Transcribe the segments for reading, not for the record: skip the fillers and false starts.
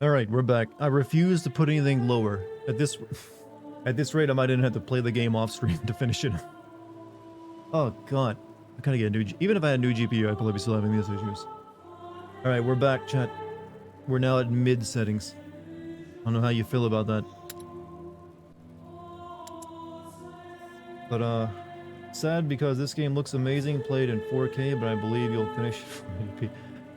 Alright, we're back. I refuse to put anything lower. At this rate, I might even have to play the game off screen to finish it. Oh god. I kinda get a new even if I had a new GPU, I'd probably be still having these issues. Alright, we're back, chat. We're now at mid settings. I don't know how you feel about that. But sad because this game looks amazing, played in 4K, but I believe you'll finish 480p.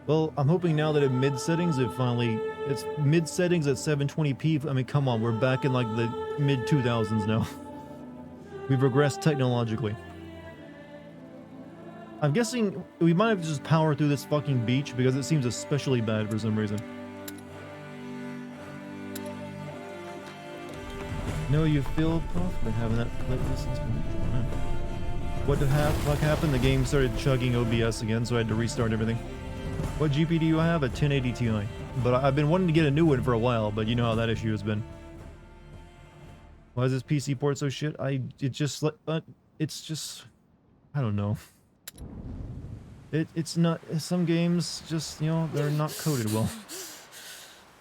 Well, I'm hoping now that at mid settings, it's mid settings at 720p. I mean, come on, we're back in like the mid 2000s now. We've regressed technologically. I'm guessing we might have to just power through this fucking beach because it seems especially bad for some reason. No, you feel puff, but having that playlist has been fun. What the fuck happened? The game started chugging OBS again, so I had to restart everything. What GPU do you have? A 1080 Ti. But I've been wanting to get a new one for a while, but you know how that issue has been. Why is this PC port so shit? It's just, I don't know. It's not, some games just, you know, they're not coded well.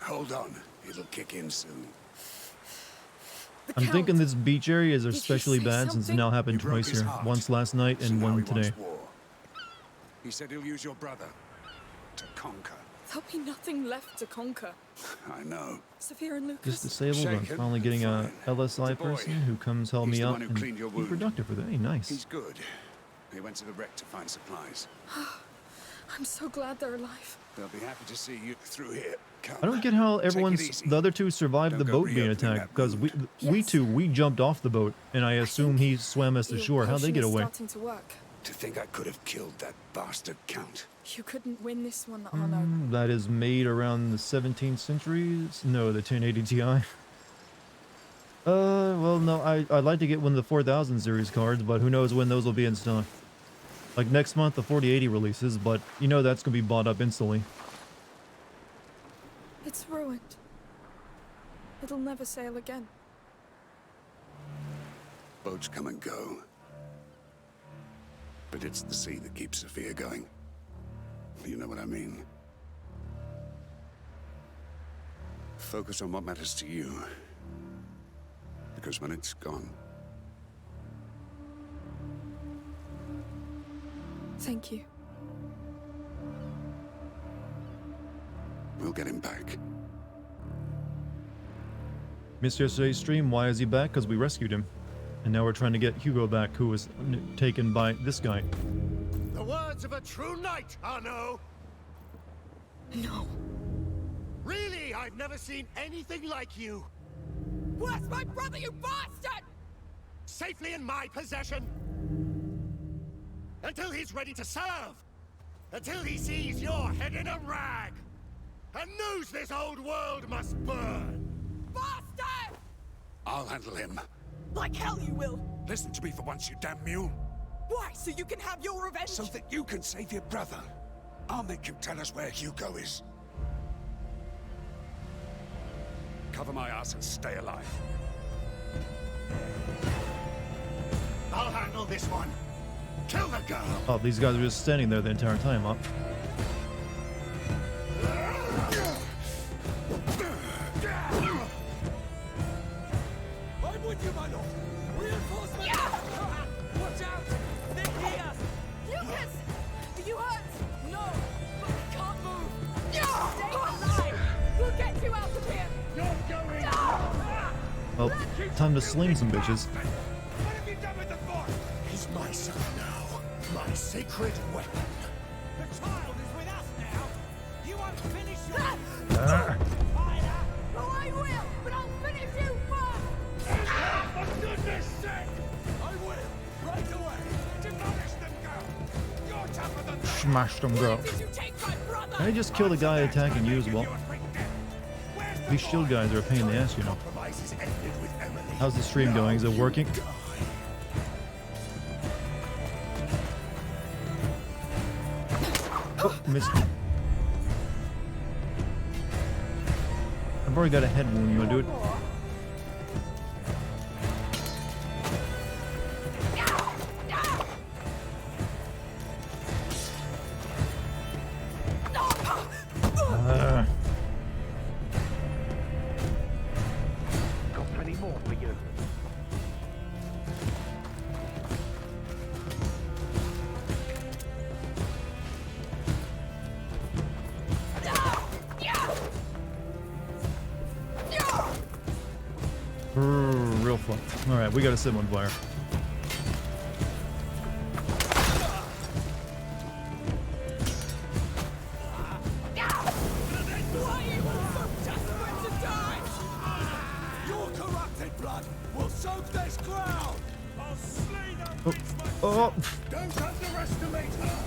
Hold on, it'll kick in soon. I'm thinking this beach area is especially bad since it now happened twice here. Once last night and one today. He said he'll use your brother to conquer. There'll be nothing left to conquer. I know. Sophia and Lucas. Just disabled. I'm finally getting a LSI person who comes help me out and be productive for that. Hey, nice. He's good. He went to the wreck to find supplies. I'm so glad they're alive. They'll be happy to see you through here. Come. I don't get how the other two survived the boat being attacked, because we jumped off the boat and I assume he swam us to shore. How'd they get away? To think I could have killed that bastard Count. You couldn't win this one, Arno. That is made around the 17th century? No, the 1080 Ti. Well, no, I'd like to get one of the 4000 series cards, but who knows when those will be in stock. Like next month, the 4080 releases, but you know that's gonna be bought up instantly. It's ruined. It'll never sail again. Boats come and go. But it's the sea that keeps Sophia going. You know what I mean? Focus on what matters to you. Because when it's gone... Thank you. We'll get him back. Missed yesterday's stream. Why is he back? Because we rescued him. And now we're trying to get Hugo back, who was taken by this guy. The words of a true knight, Arno! No. Really, I've never seen anything like you. Where's my brother, you bastard? Safely in my possession. Until he's ready to serve. Until he sees your head in a rag. And knows this old world must burn. Bastard! I'll handle him. Like hell you will. Listen to me for once, you damn mule. Why? So you can have your revenge? So that you can save your brother. I'll make you tell us where Hugo is. Cover my ass and stay alive. I'll handle this one. Kill the girl. Oh, these guys are just standing there the entire time, huh? I'm with you, my lord. Reinforcements! Yeah! Watch out! They hear us! Lucas! Are you hurt? No, but we can't move. Stay alive! We'll get you out of here! You're going! Well, time to sling some bitches. What have you done with the boy? He's my son now. My sacred weapon. The child is with us now. You won't finish your... Oh, I will, but I'll finish you first! For goodness sake! I will, right away. Demolish them, girl. You're tougher than that. Smash them, girl. Did you take my brother? Can I just kill the guy attacking you as well? These shield guys are a pain in the ass, you know. How's the stream going? Is it working? Oh, missed. I've already got a head wound. You wanna do it? Alright, we gotta set him on fire. Why are you all so desperate to die? Your corrupted blood will soak this ground! I'll slay that witch myself! Oh! Don't underestimate her!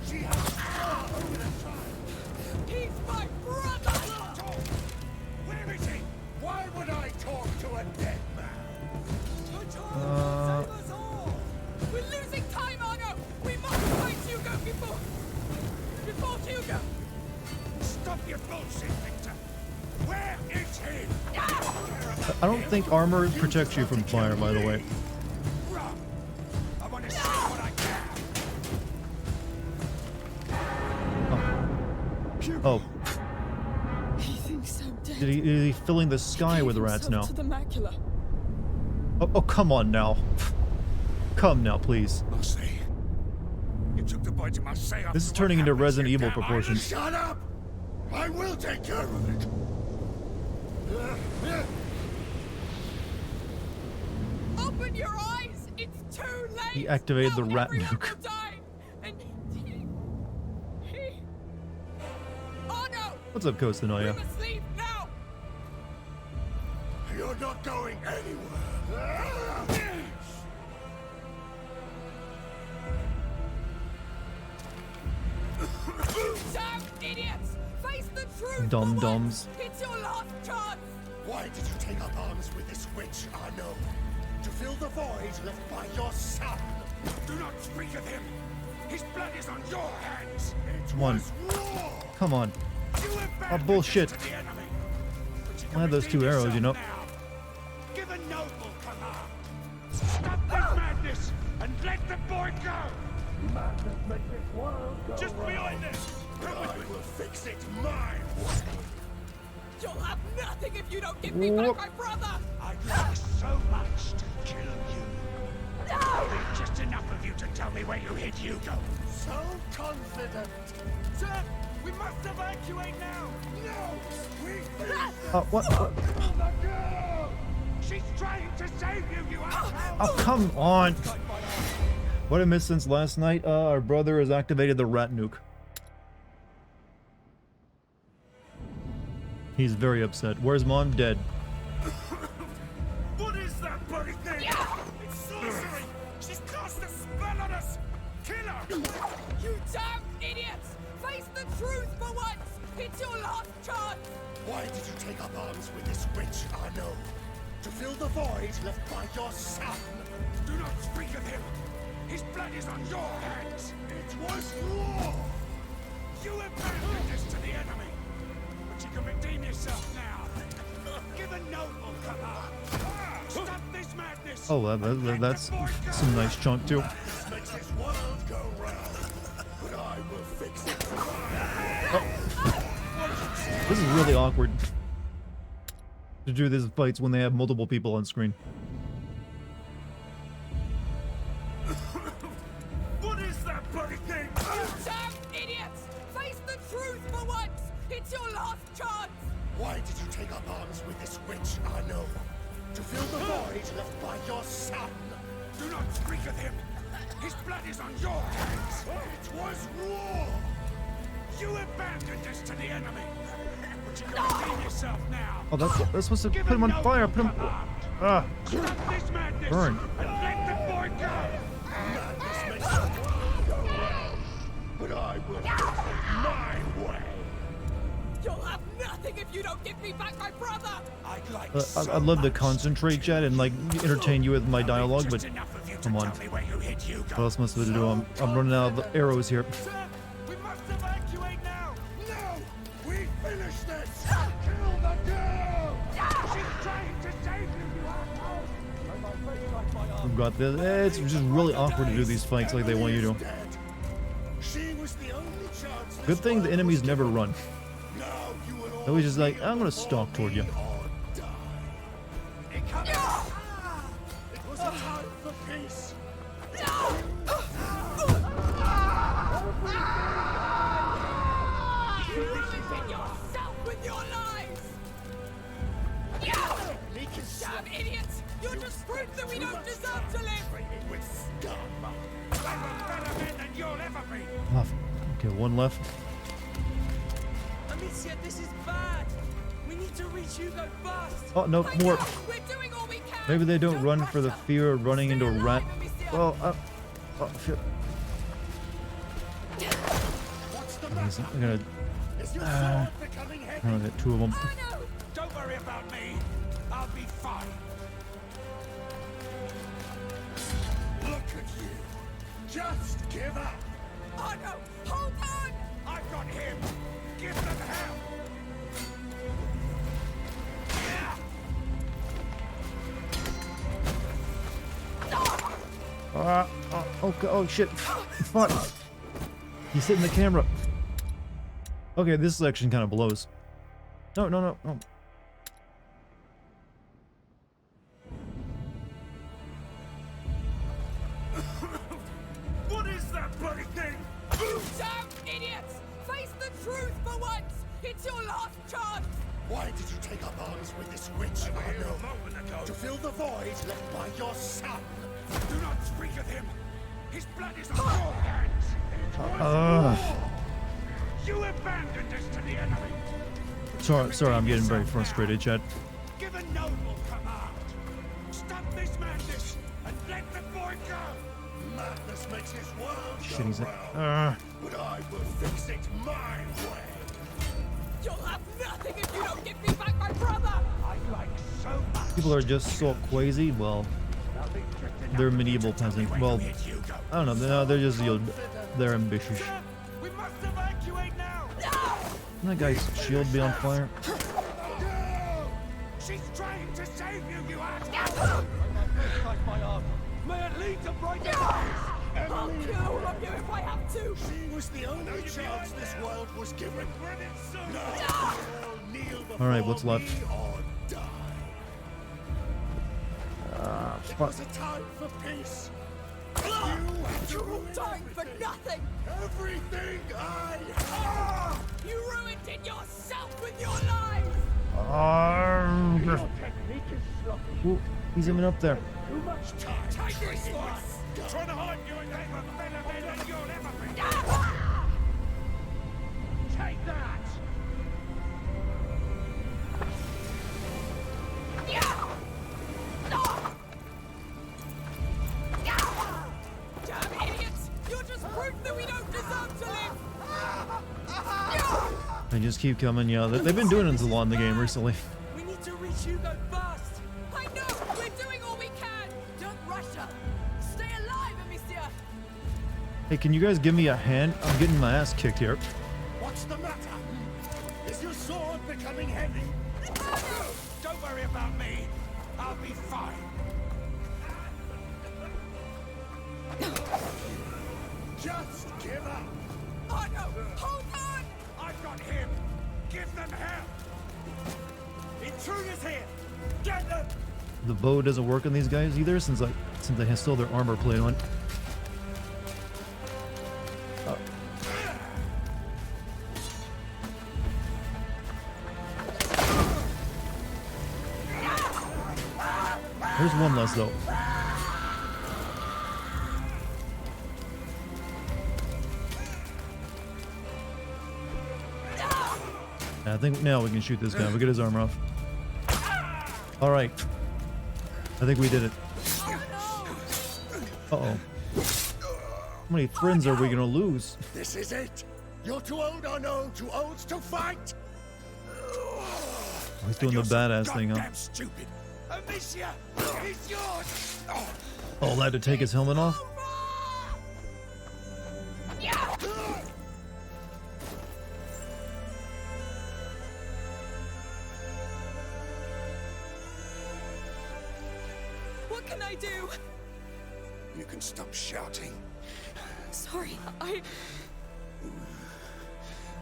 She has power over the child! He's my brother! Talk! Where is he? Why would I talk to a dead man? The child will save us all! We're losing time, Arno! We must find Hugo before Hugo! Stop your bullshit, Victor. Where is he? I don't think armor protects you from fire, by the way. Run. I want to see what I can. Oh, He thinks I'm dead. is he filling the sky with rats now? To the macula. Oh, come on now. Come now, please. Marseille. You took the boy to Marseille. This is after turning what into happened Resident to Evil your dad. proportions. Shut up! I will take care of it! Open your eyes! It's too late! He activated the Now rat everyone nuke. will die. And he... Oh no! What's up, Costa We Noya? must leave now! You're not going anywhere! Damn idiots! Face the truth! Dum-dums. for once. It's your last chance! Why did you take up arms with this witch, Arno? To fill the void left by your son! Do not speak of him. His blood is on your hands. It Come on. was war! Come on. You abandoned bullshit. us to the enemy. But you I can had those redeem two arrows, you know. yourself now. Give a noble command. Stop this madness and let the boy go. Madness makes this world go Just behind us. But I will fix it my way! You'll have nothing if you don't give me back Whoop. my brother! I'd like so much to kill you. No! There's just enough of you to tell me where you hid Hugo. So confident! Sir, we must evacuate now. No! We finish What? the girl! She's trying to save you, you asshole. Oh, come on. What I missed since last night? Our brother has activated the rat nuke. He's very upset. Where's mom? Dead. What is that bloody thing? It's sorcery. She's cast a spell on us. Kill her. You damn idiots! Face the truth for once! It's your last chance! Why did you take up arms with this witch, Arno? To fill the void left by your son! Do not speak of him. His blood is on your hands. It was war! You abandoned us to the enemy. But you can redeem yourself now. Give a noble command. Stop this madness. Oh, that's some nice chunk too. This makes this world go round, but I will fix it my way. This is really awkward to do these fights when they have multiple people on screen. What is that bloody thing? You damn idiots! Face the truth for once! It's your last chance! Why did you take up arms with this witch, Arno? To fill the void left by your son! Do not speak of him. His blood is on your hands. It was war! You abandoned us to the enemy. But you can redeem yourself now. Oh, that's supposed to Give put him a on noble fire. Put him. command. Ah, Stop this madness. Burn. And let the boy go. Madness makes the world go round, but I will fix it my way. You'll have nothing if you don't give me back my brother! I'd like I'd love to concentrate, chat, and like entertain you with my dialogue, but just enough of you to come on. tell me where you hid Hugo. What else am I supposed to do? I'm running out of arrows here. Sir, we must evacuate now. No! We finish this! Kill the girl! She's trying to save you, you asshole. We've got this. It's just really awkward to do these fights like they want you to. Dead. She was the only chance. Good thing the enemies never run. Now you will all They're always just like, be I'm gonna stalk toward you. or die. It was a time for peace. You ruined yourself with your lies! He can Damn idiots! You're just enemy. Oh, okay, one left. Amicia, this is bad. We need to reach Hugo fast. Oh, no, I more. know, we're doing all we can. Maybe they don't run for the rush her. fear of running Stay into a rat. alive, Amicia. Well, oh, shit. What's the I'm matter? gonna, Is your sword becoming I'm heavy? gonna get two of them. Oh no! Don't worry about me. I'll be fine. Look at you. Just give up. Oh no! Hold on! I've got him. Give them hell. Okay, oh shit. Fuck. He's hitting the camera. Okay, this section kind of blows. No, no, no, no. What is that bloody thing? Damn idiots! Face the truth for once! It's your last chance! Why did you take up arms with this witch? I Arno? a moment ago. To fill the void left by your son. Do not speak of him. His blood is on your hands. You abandoned us to the enemy. Sorry, I'm getting very frustrated, Chad. Give a noble command. Stop this madness and let the boy go. Madness makes his world Shit, go he's like, round. But I will fix it my way. You'll have nothing if you don't give me back my brother! I like so much. people are just so crazy. Well, they're medieval peasants. Well, I don't know. They're just, you know, they're ambitious. We must evacuate now. Can that guy's shield be on fire? No! She's trying to save you, you ass. May it lead to bright I'll kill all of you if I have to! She was the only chance this world was given. No! Kneel before All right, what's left? me or die. It Fuck. was a time for peace. You had to You're all ruin dying for nothing! everything I You ruined it yourself with your lies! Ooh, he's even up there. too much time. Take this one! Trying to hide you in that better men than you'll ever be. Take that. Damn idiots! You're just proof that we don't deserve to live! They just keep coming. Yeah, they've been doing it a lot in the game recently. We need to reach Hugo fast. I know! We're doing all we can! Don't rush her! Stay alive, Amicia! Hey, can you guys give me a hand? I'm getting my ass kicked here. What's the matter? Is your sword becoming heavy? Don't worry about me. I'll be fine. Just give up. Oh no! Hold on! I've got him. Give them hell. Intruders here. Get them. The bow doesn't work on these guys either, since they have still their armor plate on. There's one less though. I think now we can shoot this guy. We'll get his armor off. All right. I think we did it. Uh-oh. How many friends are we gonna lose? This is it. You're too old, or no? Too old to fight. He's doing the badass thing, huh? Goddamn stupid. Amicia, he's yours. Oh, I had to take his helmet off? What can I do? You can stop shouting. Sorry,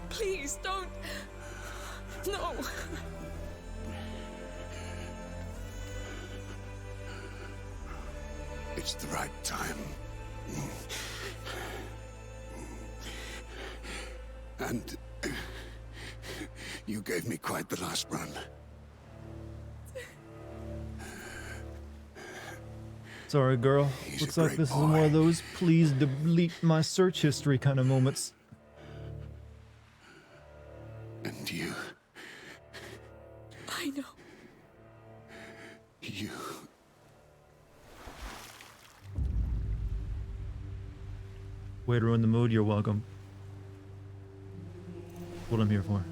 Please, don't... No. It's the right time. And you gave me quite the last run. Sorry, girl. He's Looks a like great this is boy. one of those please delete my search history kind of moments. And you, I know. you. Way to ruin the mood, you're welcome. What I'm here for.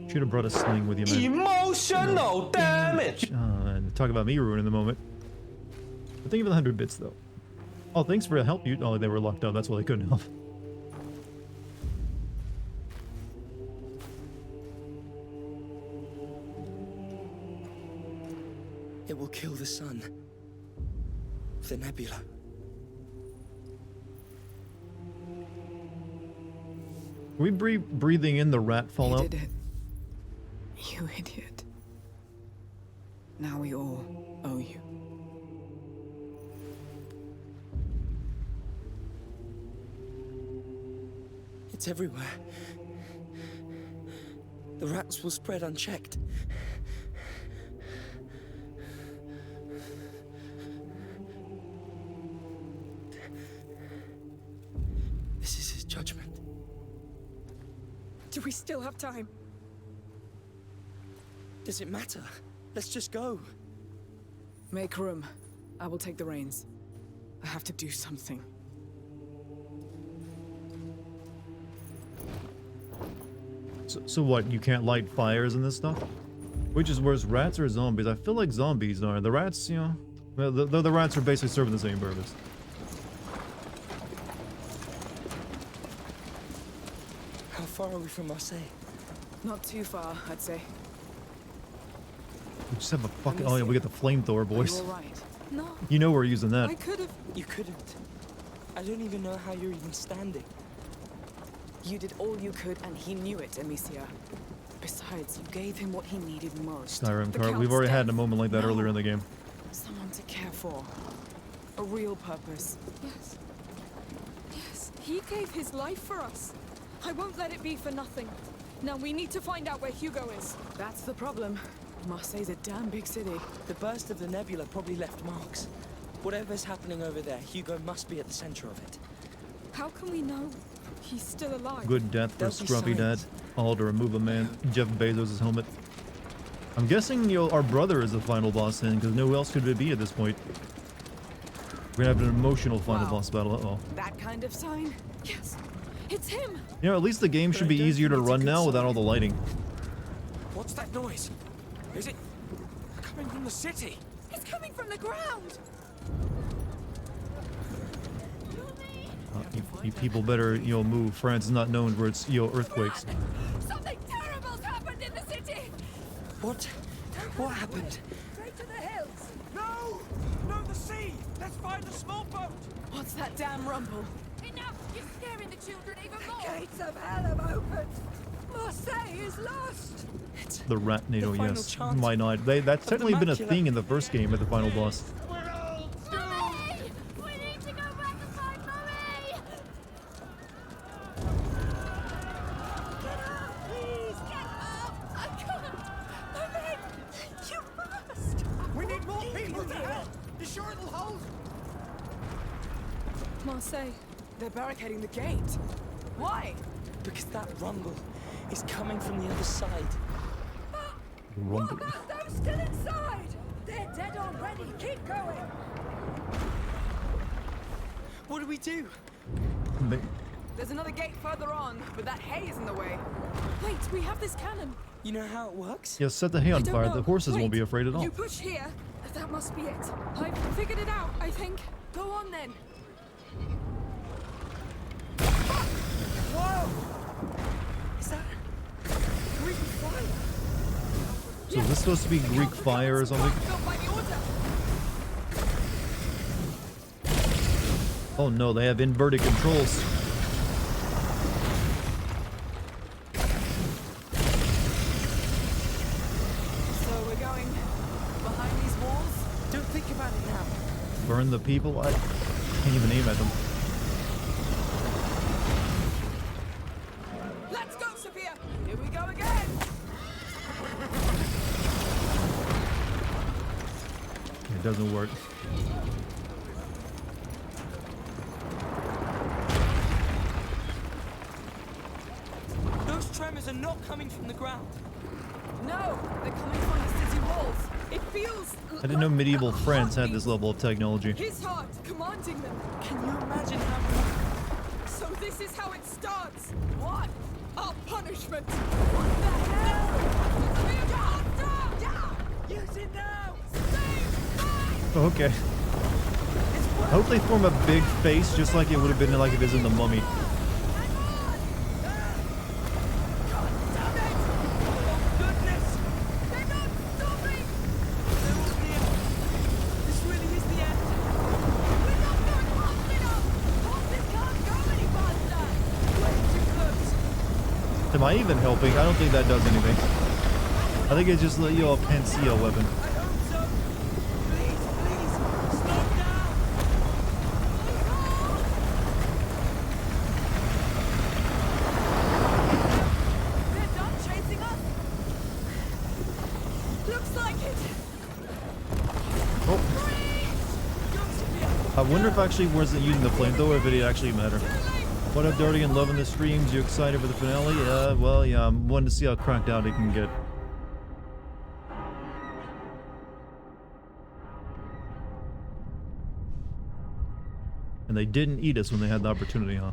Should have brought a sling with you, man. Emotional damage. And talk about me ruining the moment. But thank you for the 100 bits, though. Oh, thanks for the help. You. Oh, they were locked up. That's why they couldn't help. It will kill the sun. The nebula. Are we breathing in the rat You fallout? did it. You idiot. Now we all owe you. It's everywhere. The rats will spread unchecked. This is his judgment. Do we still have time? Does it matter? Let's just go. Make room. I will take the reins. I have to do something. So what? You can't light fires and this stuff? Which is worse, rats or zombies? I feel like zombies are. The rats, you know, well, the rats are basically serving the same purpose. How far are we from Marseille? Not too far, I'd say. We just have a fucking. Let me Oh yeah, we see. get the flamethrower, Are boys. you all right? No. You know we're using that. I could have. You couldn't. I don't even know how you're even standing. You did all you could, and he knew it, Amicia. Besides, you gave him what he needed most. Skyrim The card. We've Count's already had a death. moment like that No. earlier in the game. Someone to care for. A real purpose. Yes. Yes, he gave his life for us. I won't let it be for nothing. Now we need to find out where Hugo is. That's the problem. Marseille's a damn big city. The burst of the nebula probably left marks. Whatever's happening over there, Hugo must be at the center of it. How can we know he's still alive? Good death for There'll be Scruffy Dad. signs. All to remove a man. Jeff Bezos' helmet. I'm guessing our brother is the final boss then, because no else could it be at this point. We're gonna have an emotional final Wow. boss battle. Uh-oh. That kind of sign? Yes, it's him. You know, at least the game But should I be don't easier to think it's a run good now without sign. all the lighting. What's that noise? Is it coming from the city? It's coming from the ground. You people better, move. France is not known for its, earthquakes. Something terrible's happened in the city. What? What happened? Straight to the hills. No! No, the sea! Let's find a small boat! What's that damn rumble? Enough! You're scaring the children even more. Gates of hell have opened. Marseille is lost. It's The rat NATO, The final yes. chance Why not? That's the technically been a macula. thing in the first game at the final boss. Mummy! We need to go back and find Mummy! Get up, please! Get up! I can't! Mummy! You must! We need more people to help! You sure it'll hold? Marseille. They're barricading the gate. Why? because that rumble is coming from the other side. Rumble. Those still inside? They're dead already. Keep going. What do we do? They- There's another gate further on, but that hay is in the way. Wait, we have this cannon. You know how it works? Yeah, set the hay on I don't fire. know. The horses won't Wait, be afraid at all. You push here. That must be it. I've figured it out, I think. Go on then. Whoa! Is that Greek fire? So is this supposed to be Greek fire or something? Built by the order. Oh no, they have inverted controls. So we're going behind these walls? Don't think about it now. Burn the people? I can't even aim at them. Let's go, Sophia! Here we go again! It doesn't work. Those tremors are not coming from the ground. No, they're coming from the city walls. It feels. I didn't know like medieval a France had heartbeat. this level of technology. His heart commanding them. Can you imagine how... So this is how it starts. What? Our punishment. What the hell? Use it now! Okay. I hope they form a big face just like it would have been like it is in the Mummy. Goodness! They're not stopping! This really is the end. We're not going fast enough! Horses can't go any faster! Way too close. Am I even helping? I don't think that does anything. I think it just let you all Panacea weapon. I hope so. Please, please, stop now! They're done chasing us! Looks like it. Oh. I wonder if I actually wasn't using the flamethrower, if it actually mattered. What up, Dartigan? Loving the streams? You excited for the finale? Well, yeah, I'm wanting to see how cracked out it can get. And they didn't eat us when they had the opportunity, huh?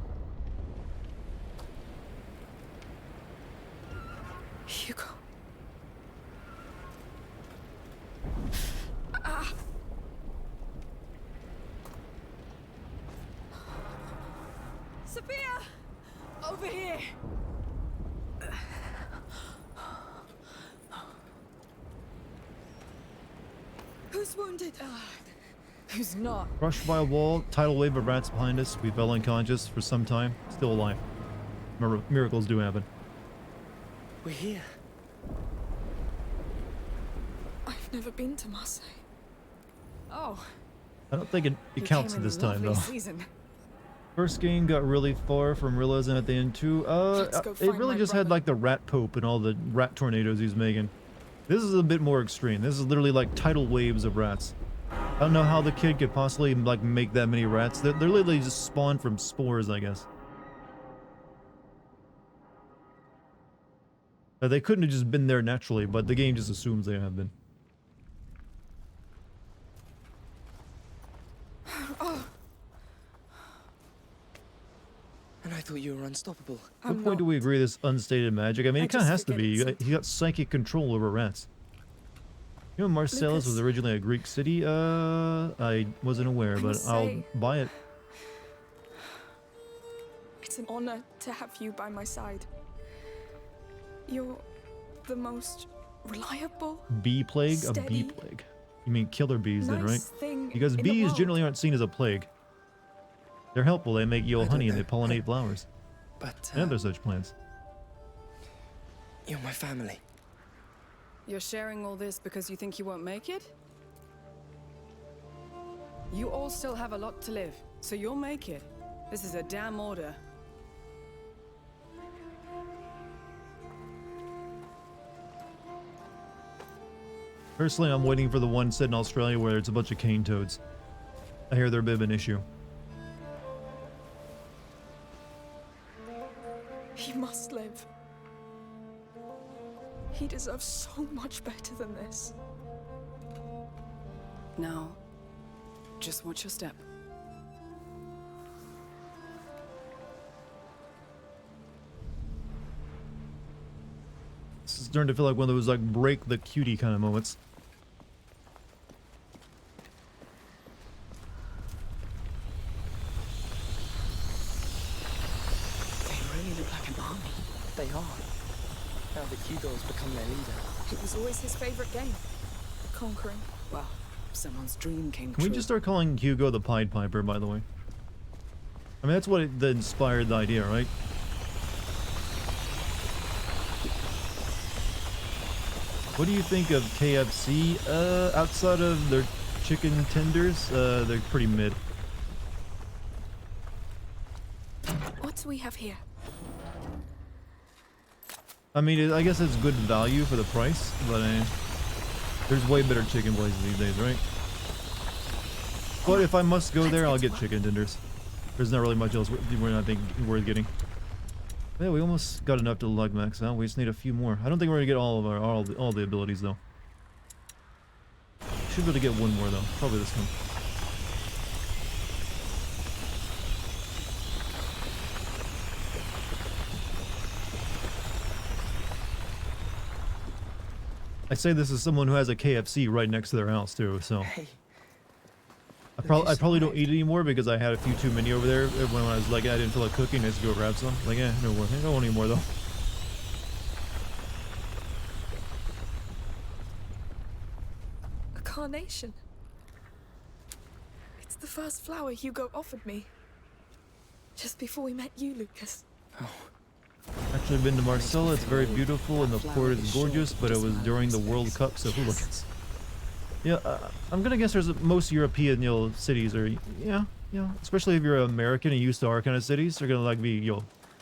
Hugo. Sophia! Over here! Who's wounded? Who's not? Crushed by a wall, tidal wave of rats behind us. We fell unconscious for some time, still alive. Miracles do happen. We're here. I've never been to Marseille. Oh, I don't think it you counts came in this a time, lovely though. season. First game got really far from realizing at the end, too. Let's go It find really my just had, brother. like, the rat pope and all the rat tornadoes he's making. This is a bit more extreme. This is literally, like, tidal waves of rats. I don't know how the kid could possibly, like, make that many rats. They're literally just spawned from spores, I guess. They couldn't have just been there naturally, but the game just assumes they have been. And I thought you were unstoppable. At what point do we agree this unstated magic? I mean, I it kind of has just to forget be. it He got psychic control over rats. You know, Marcellus was Lucas. originally a Greek city? I wasn't aware, I but must I'll say- buy it. It's an honor to have you by my side. You're the most reliable, Bee plague? A bee Steady. plague. You mean killer bees then, right? nice thing Because in the bees world. generally aren't seen as a plague. They're helpful. They make I yield don't honey and they know. pollinate flowers But and other such plants. you're my family. You're sharing all this because you think you won't make it? You all still have a lot to live, so you'll make it. This is a damn order. Personally, I'm waiting for the one set in Australia where it's a bunch of cane toads. I hear they're a bit of an issue. He must live. He deserves so much better than this. Now, just watch your step. This is starting to feel like one of those like break the cutie kind of moments. They really look like an army. They are. Now that Hugo's become their leader. It was always his favorite game. Conquering. Well, someone's dream came Can true. we just start calling Hugo the Pied Piper, by the way? I mean, that's what that inspired the idea, right? What do you think of KFC? Outside of their chicken tenders, they're pretty mid. What do we have here? I mean, I guess it's good value for the price, but there's way better chicken places these days, right? But if I must go there, I'll get chicken tenders. There's not really much else we're not think worth getting. Yeah, we almost got enough to lug max out. We just need a few more. I don't think we're gonna get all of our all the abilities though. Should be able to get one more though. Probably this one. I say this as someone who has a KFC right next to their house too, so Hey, I probably don't eat anymore because I had a few too many over there when I was like I didn't feel like cooking. I just go grab some. Like no more. I don't want any more though. A carnation. It's the first flower Hugo offered me. Just before we met you, Lucas. Actually been to Marcella. It's very beautiful and the port is gorgeous, but it was during the World Cup, so hooligans. Yeah, I'm gonna guess there's most European, cities are, especially if you're American and used to our kind of cities, they're gonna like be,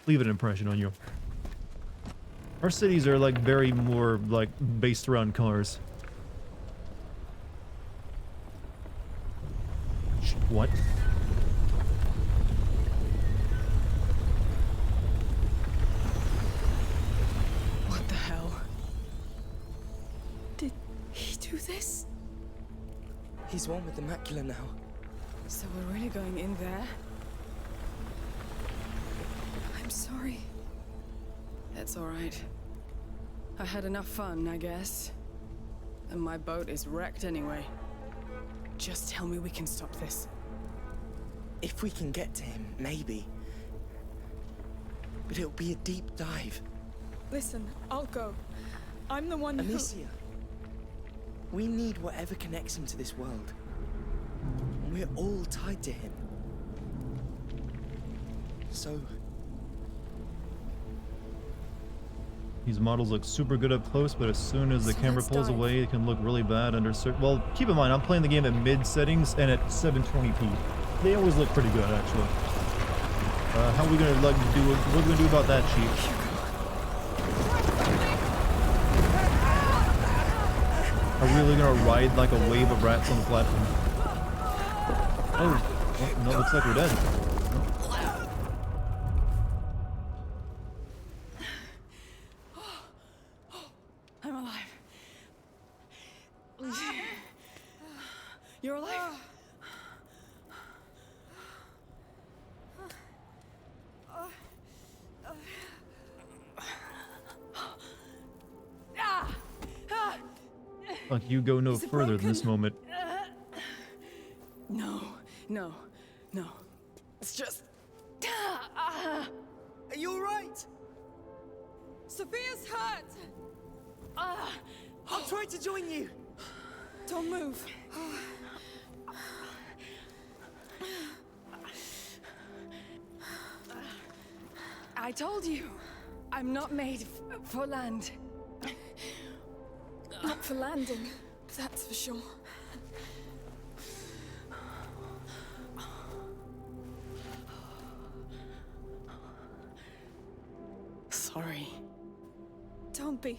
leave an impression on you. Our cities are like very more like based around cars. What? What the hell? Did he do this? he's one with the macula now. So we're really going in there? I'm sorry. That's all right. I had enough fun, I guess. And my boat is wrecked anyway. Just tell me we can stop this. If we can get to him, maybe. But it'll be a deep dive. Listen, I'll go. I'm the one who... Amicia, we need whatever connects him to this world. And we're all tied to him. So... These models look super good up close, but as soon as the So camera let's pulls dive. away, it can look really bad under certain... Well, keep in mind, I'm playing the game at mid settings and at 720p. They always look pretty good, actually. How are we gonna like do? What are we gonna do about that, Chief? Are we really gonna ride like a wave of rats on the platform? Oh, well, no, looks like we're dead. I'm alive. You're alive? Like you go no further than this moment. No, no, no. It's just... Are you alright? Sophia's hurt! I'll try to join you. Don't move. I told you, I'm not made for land. Not for landing, that's for sure. Sorry. Don't be.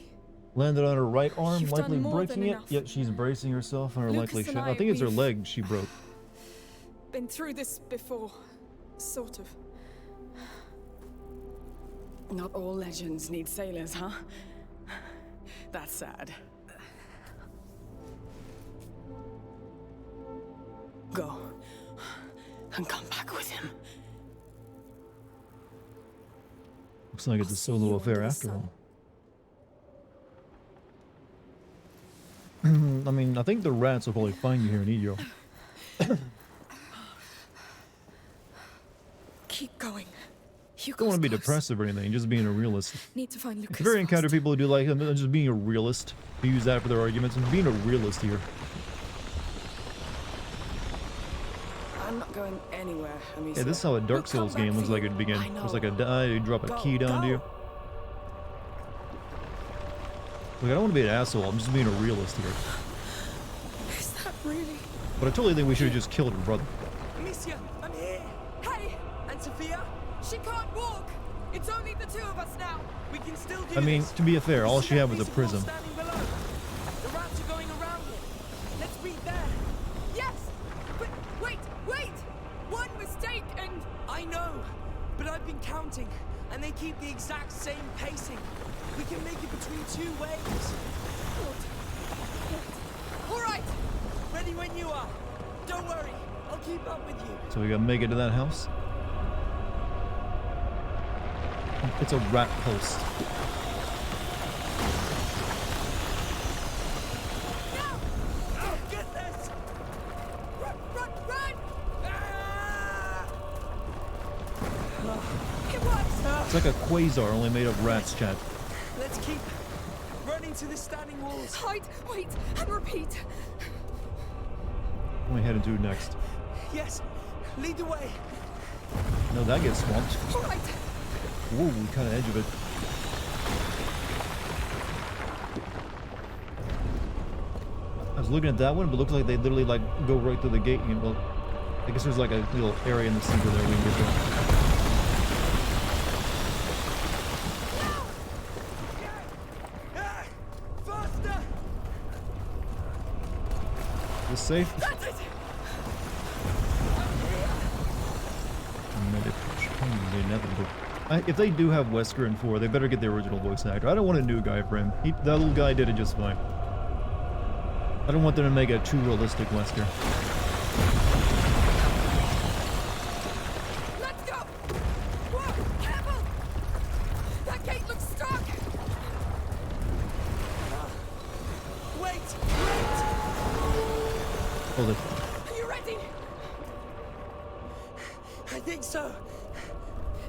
Landed on her right arm, You've likely done more breaking than it. enough. Yet she's bracing herself on her Lucas likely and shot. I, I think it's her we've- leg she broke. Been through this before. Sort of. Not all legends need sailors, huh? That's sad. Go. And come back with him. Looks like it's a I'll see solo you affair under the after sun. all. I mean, I think the rats will probably find you here in Egyo. Keep going. You Don't want to be depressive or anything, just being a realist. Need to find Lucas. I've very encountered fast. people who do like just being a realist, who use that for their arguments, and being a realist here. I'm not going anywhere, Amicia. Yeah, this is how a Dark We'll come Souls back game for looks like you. it begin. I It's like a know. die, you drop a Go, key down to go. you. Look, I don't want to be an asshole, I'm just being a realist here. Is that really? But I totally think we should have just killed her brother. Amicia, I'm here. Hey! And Sophia, She can't walk! It's only the two of us now! we can still do I mean, this. to be fair, all See she that had was a piece of wall prism. standing below? The rats are going around it. Let's beat there. Yes! But wait! sprinting, and they keep the exact same pacing. We can make it between 2 waves. All right. Ready when you are. Don't worry, I'll keep up with you. So we gotta make it to that house. It's a rat post. Now. Oh, goodness! Run, run, run! Ah! It works. It's like a quasar, only made of rats, chat. Let's keep running to the standing walls. Hide, wait, and repeat. What am I headed to next? Yes, lead the way. No, that gets swamped. All right. Whoa, we kind of edge of it. I was looking at that one, but it looks like they literally like go right through the gate. And, well, I guess there's like a little area in the center there we can get to. Ah, faster! Is this safe? That's it. Inevitable. If they do have Wesker in 4, they better get the original voice actor. I don't want a new guy for him. That little guy did it just fine. I don't want them to make a true realistic Wesker. Let's go. Whoa, careful. That gate looks stuck. Wait! Hold it. Are you ready? I think so.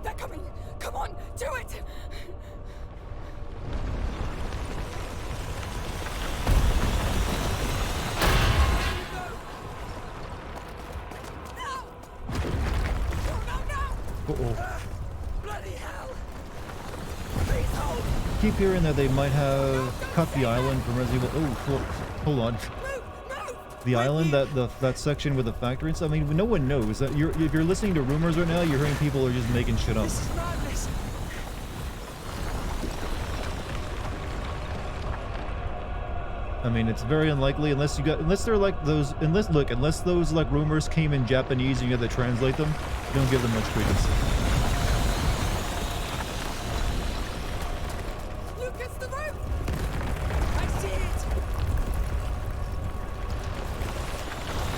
They're coming. Come on, do it. Uh-oh. Bloody hell! Please hold. Keep hearing that they might have cut the island from Resident Evil. Oh, hold on. Move, move. The island, that section with the factory and stuff. I mean, no one knows. That if you're listening to rumors right now, you're hearing people are just making shit up. This is madness. I mean, it's very unlikely unless they're like those, unless those like rumors came in Japanese and you had to translate them, you don't give them much credence. Lucas, the roof. I see it.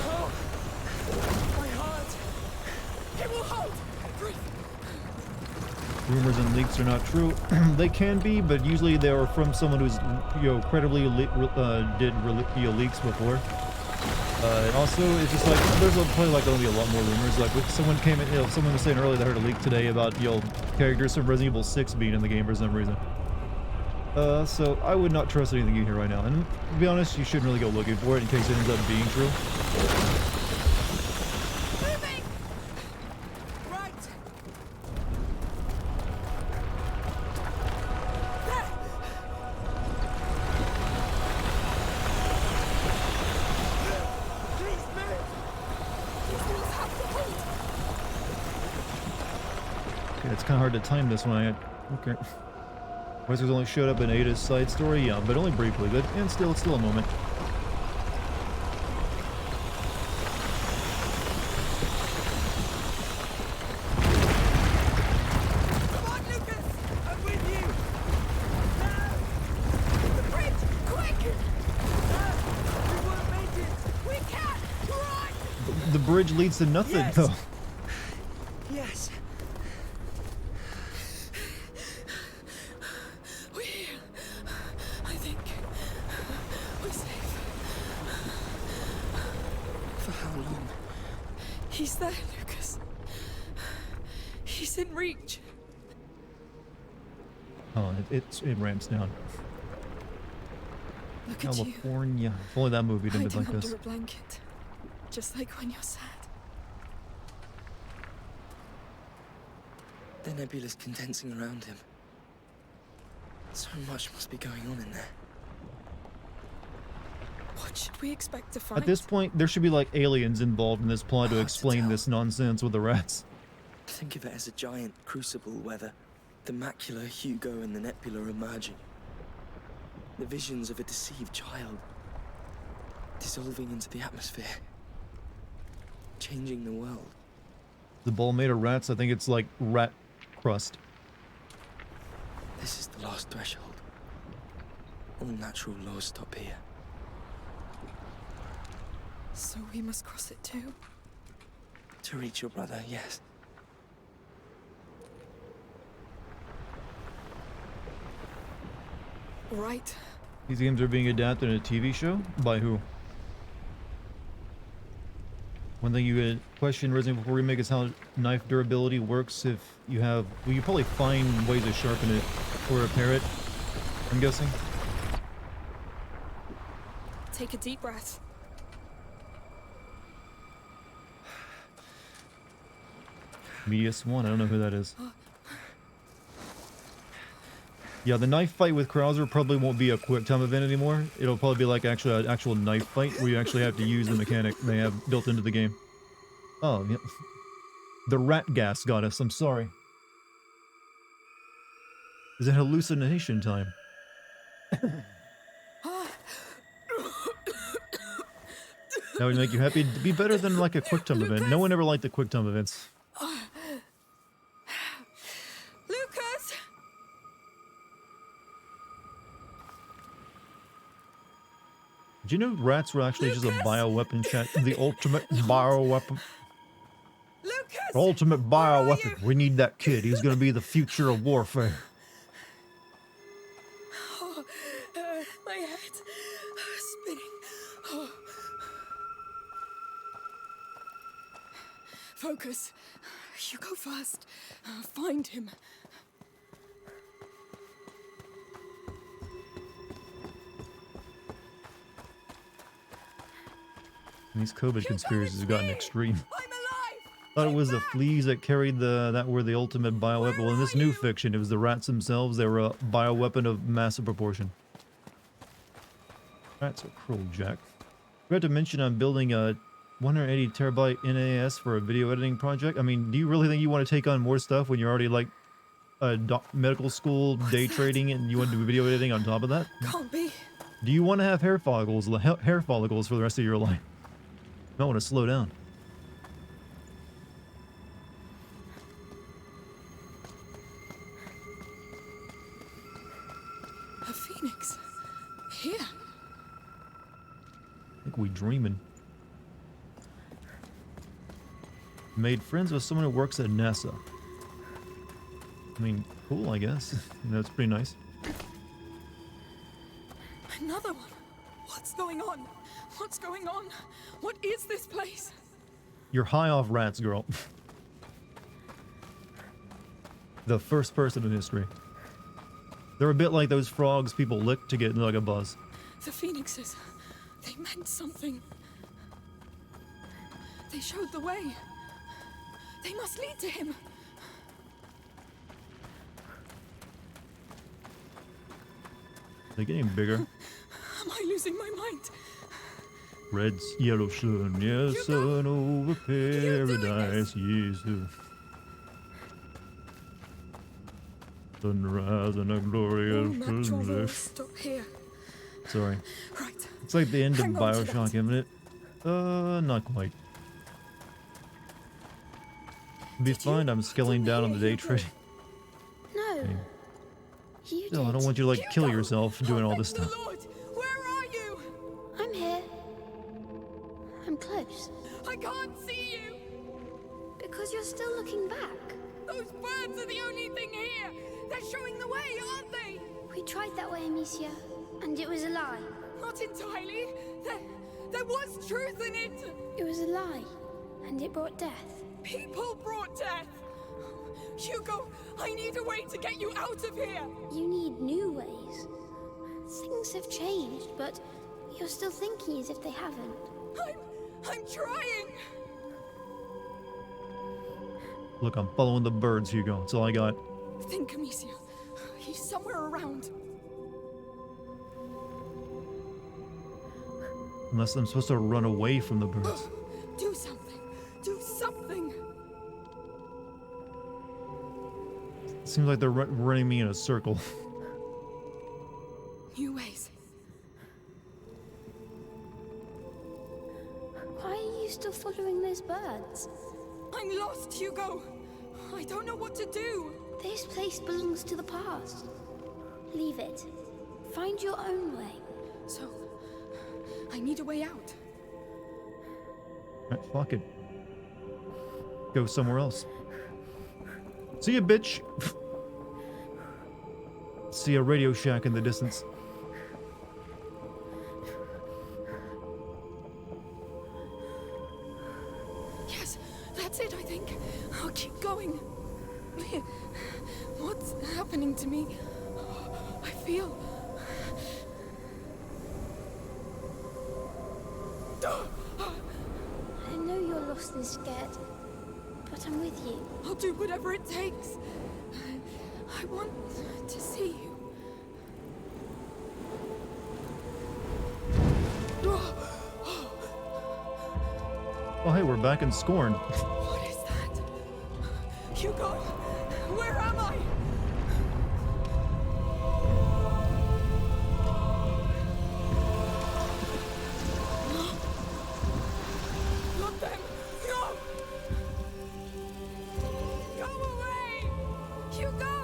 Oh, my heart. It will hold. Breathe. Rumors and leaks are not true. They can be, but usually they are from someone who's credibly did leaks before. And also, it's just like there's probably like going to be a lot more rumors. Like someone came in, someone was saying earlier they heard a leak today about characters from Resident Evil 6 being in the game for some reason. So I would not trust anything you hear right now. And to be honest, you shouldn't really go looking for it in case it ends up being true. Moving. Right. Please move. These walls have to hold. Okay, it's kind of hard to time this one. Okay. Wesker's only showed up in Ada's side story, yeah, but only briefly. But and still, it's still a moment. Come on, Lucas. I'm with you. Now. The bridge, quick. We won't make it. We can't. Run. The bridge leads to nothing, Yes. though. Yes. We're here. I think we're safe. For how long? He's there, Lucas. He's in reach. Oh, it ramps down. Look at you, California. If only that movie didn't hiding be like under this. a blanket, just like when you're sad. The nebula's condensing around him. So much must be going on in there. What should we expect to find? At this point, there should be like aliens involved in this plot to Hard to explain tell. this nonsense with the rats. Think of it as a giant crucible where the macula, Hugo, and the nebula are merging. The visions of a deceived child dissolving into the atmosphere, changing the world. The ball made of rats, I think it's like rat crust. This is the last threshold. All natural laws stop here. So we must cross it too? To reach your brother, yes. Right. These games are being adapted in a TV show? By who? One thing you could question Resident Evil 4 Remake is how knife durability works if you have... Well, you probably find ways to sharpen it or repair it, I'm guessing. Take a deep breath. Medius 1, I don't know who that is. Yeah, the knife fight with Krauser probably won't be a quick time event anymore. It'll probably be like actually an actual knife fight where you actually have to use the mechanic they have built into the game. Oh, yeah. The rat gas got us, I'm sorry. Is it hallucination time? That would make you happy. It'd be better than like a quick time event. No one ever liked the quick time events. Lucas! Did you know rats were actually just a bioweapon chat? The ultimate bioweapon. Lucas! Ultimate bioweapon. We need that kid. He's gonna be the future of warfare. Oh, my head. Spinning. Oh. Focus. You go first. Find him. These COVID conspiracies have gotten extreme. I'm alive! Thought it was the fleas that carried that were the ultimate bioweapon. Well, in this new fiction, it was the rats themselves. They were a bioweapon of massive proportion. Rats are cruel, Jack. Forgot to mention I'm building a 180 terabyte NAS for a video editing project. I mean, do you really think you want to take on more stuff when you're already like a medical school day trading and you want to do video editing on top of that? Can't be. Do you want to have hair follicles for the rest of your life? You might want to slow down. A phoenix. Here. I think we dreaming. Made friends with someone who works at NASA. I mean, cool, I guess. That's pretty nice. Another one. What's going on? What's going on? What is this place? You're high off rats, girl. The first person in history. They're a bit like those frogs people lick to get like a buzz. The phoenixes. They meant something. They showed the way. They must lead to him. They're getting bigger. Am I losing my mind? Red, yellow sun, yes, sun over paradise, yes. Sunrise and a glorious sunset. Stop here. Sorry. Right. It's like the end of Hang on to Bioshock, that. isn't it? Not quite. Be fine, I'm scaling down on the day trading. No. Okay. You Still, I did. don't want you to like kill Hugo! yourself doing all this Thank stuff. the Lord! Where are you? I'm here. I'm close. I can't see you! Because you're still looking back. Those birds are the only thing here! They're showing the way, aren't they? We tried that way, Amicia, and it was a lie. Not entirely. There was truth in it! It was a lie, and it brought death. People brought death! Hugo, I need a way to get you out of here! You need new ways. Things have changed, but you're still thinking as if they haven't. I'm trying! Look, I'm following the birds, Hugo. That's all I got. Think, Amicia. He's somewhere around. Unless I'm supposed to run away from the birds. Do something! Do something! Seems like they're running me in a circle. New ways. Why are you still following those birds? I'm lost, Hugo! I don't know what to do! This place belongs to the past. Leave it. Find your own way. So, I need a way out. Alright, fuck it. Go somewhere else. See ya, bitch! See a Radio Shack in the distance. Yes, that's it, I think. I'll keep going. What's happening to me? I feel... I know you're lost and scared, but I'm with you. I'll do whatever it takes. I want to see you. Oh, hey, we're back in Scorn. What is that? Hugo, where am I? Not them! No! Go away! Hugo!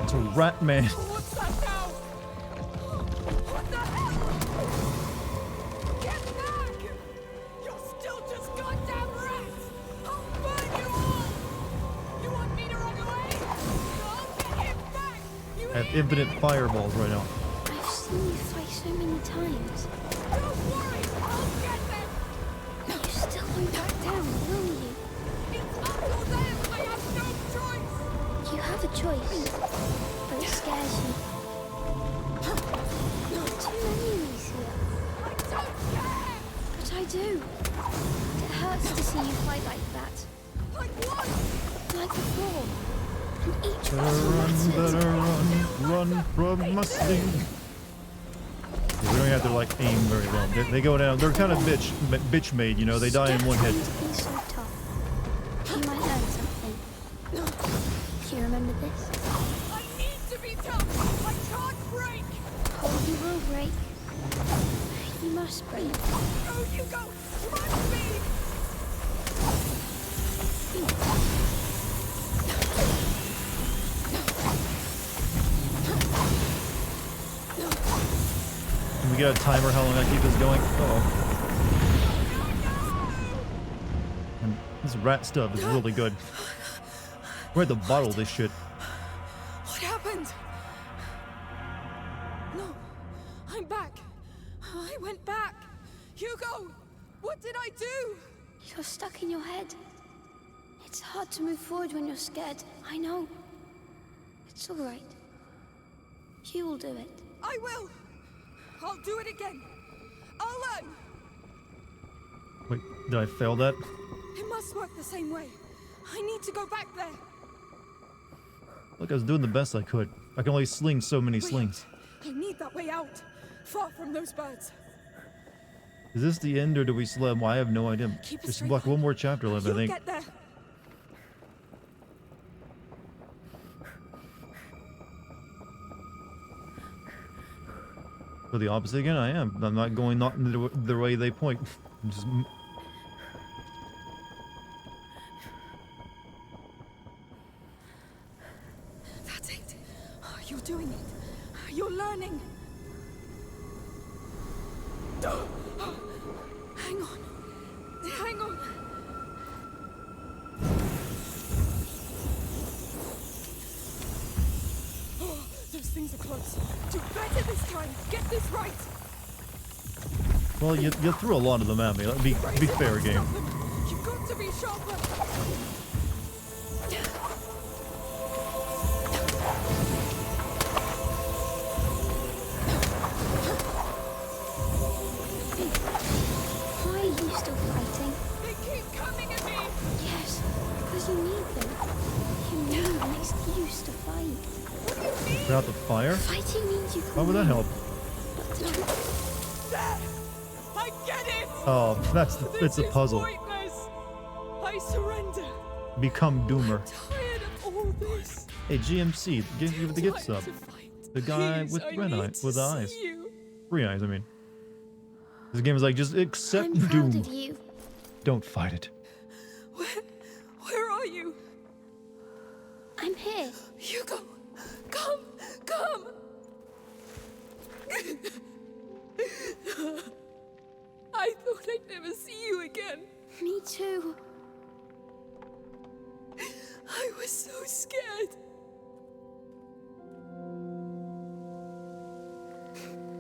It's a rat man. What's that now? What the hell? Get back! You're still just goddamn rats! I'll burn you all! You want me to run away? I'll get him back! You I have hear infinite me? fireballs right now. I've seen you fight so many times. Don't worry! I'll get them! You still won't back down, will you? It's us or them! I have no choice! You have a choice, but it scares you. Not too many, Alicia. I don't care! But I do. It hurts to see you fight like that. Like what? Like before. And each Better battle run, matters. run from my sting. Yeah, we don't have to like aim very well. They go down. They're kind of bitch made, you know. They die in one hit. Stop trying to be so tough. You might learn something. Do you remember this? I need to be tough! I can't break! Oh, you will break. You must break. No, Hugo! Trust me! Can we get a timer how long I keep this going? Uh-oh. And this rat stuff is really good. We're at the bottle of this shit. What happened? No, I'm back. I went back. Hugo, what did I do? You're stuck in your head. It's hard to move forward when you're scared. I know. It's all right. You will do it. I will. I'll do it again. I'll learn. Wait, did I fail that? It must work the same way. I need to go back there. Look, I was doing the best I could. I can only sling so many Wait, slings. I need that way out. Far from those birds. Is this the end or do we still have... Well, I have no idea. Keep a There's straight like line. one more chapter left, I You'll think. get there. For the opposite again, I am. I'm not going not in the way they point. I'm just... That's it. You're doing it. You're learning. Hang on. Hang on. Oh, those things are close. Do better this time. Get this right. Well, you threw a lot of them at me. Be fair, game. Stop them. You've got to be sharper. Why are you still fighting? They keep coming at me. Yes, because you need them. You need an excuse to fight. What do you mean? Put out the fire? Fighting means you can How would that win. help? But the truth, There. I get it. Oh, it's a This is puzzle. pointless. I surrender. Become Doomer. Tired of all this. Hey, GMC, give you the gift Time sub. to fight. The guy Please, with I red need eyes, to with the see eyes. you. 3 eyes, I mean. This game is like, just accept I'm proud Doom. of you. Don't fight it. Where are you? I'm here. Hugo, come, come. I thought I'd never see you again. Me too. I was so scared.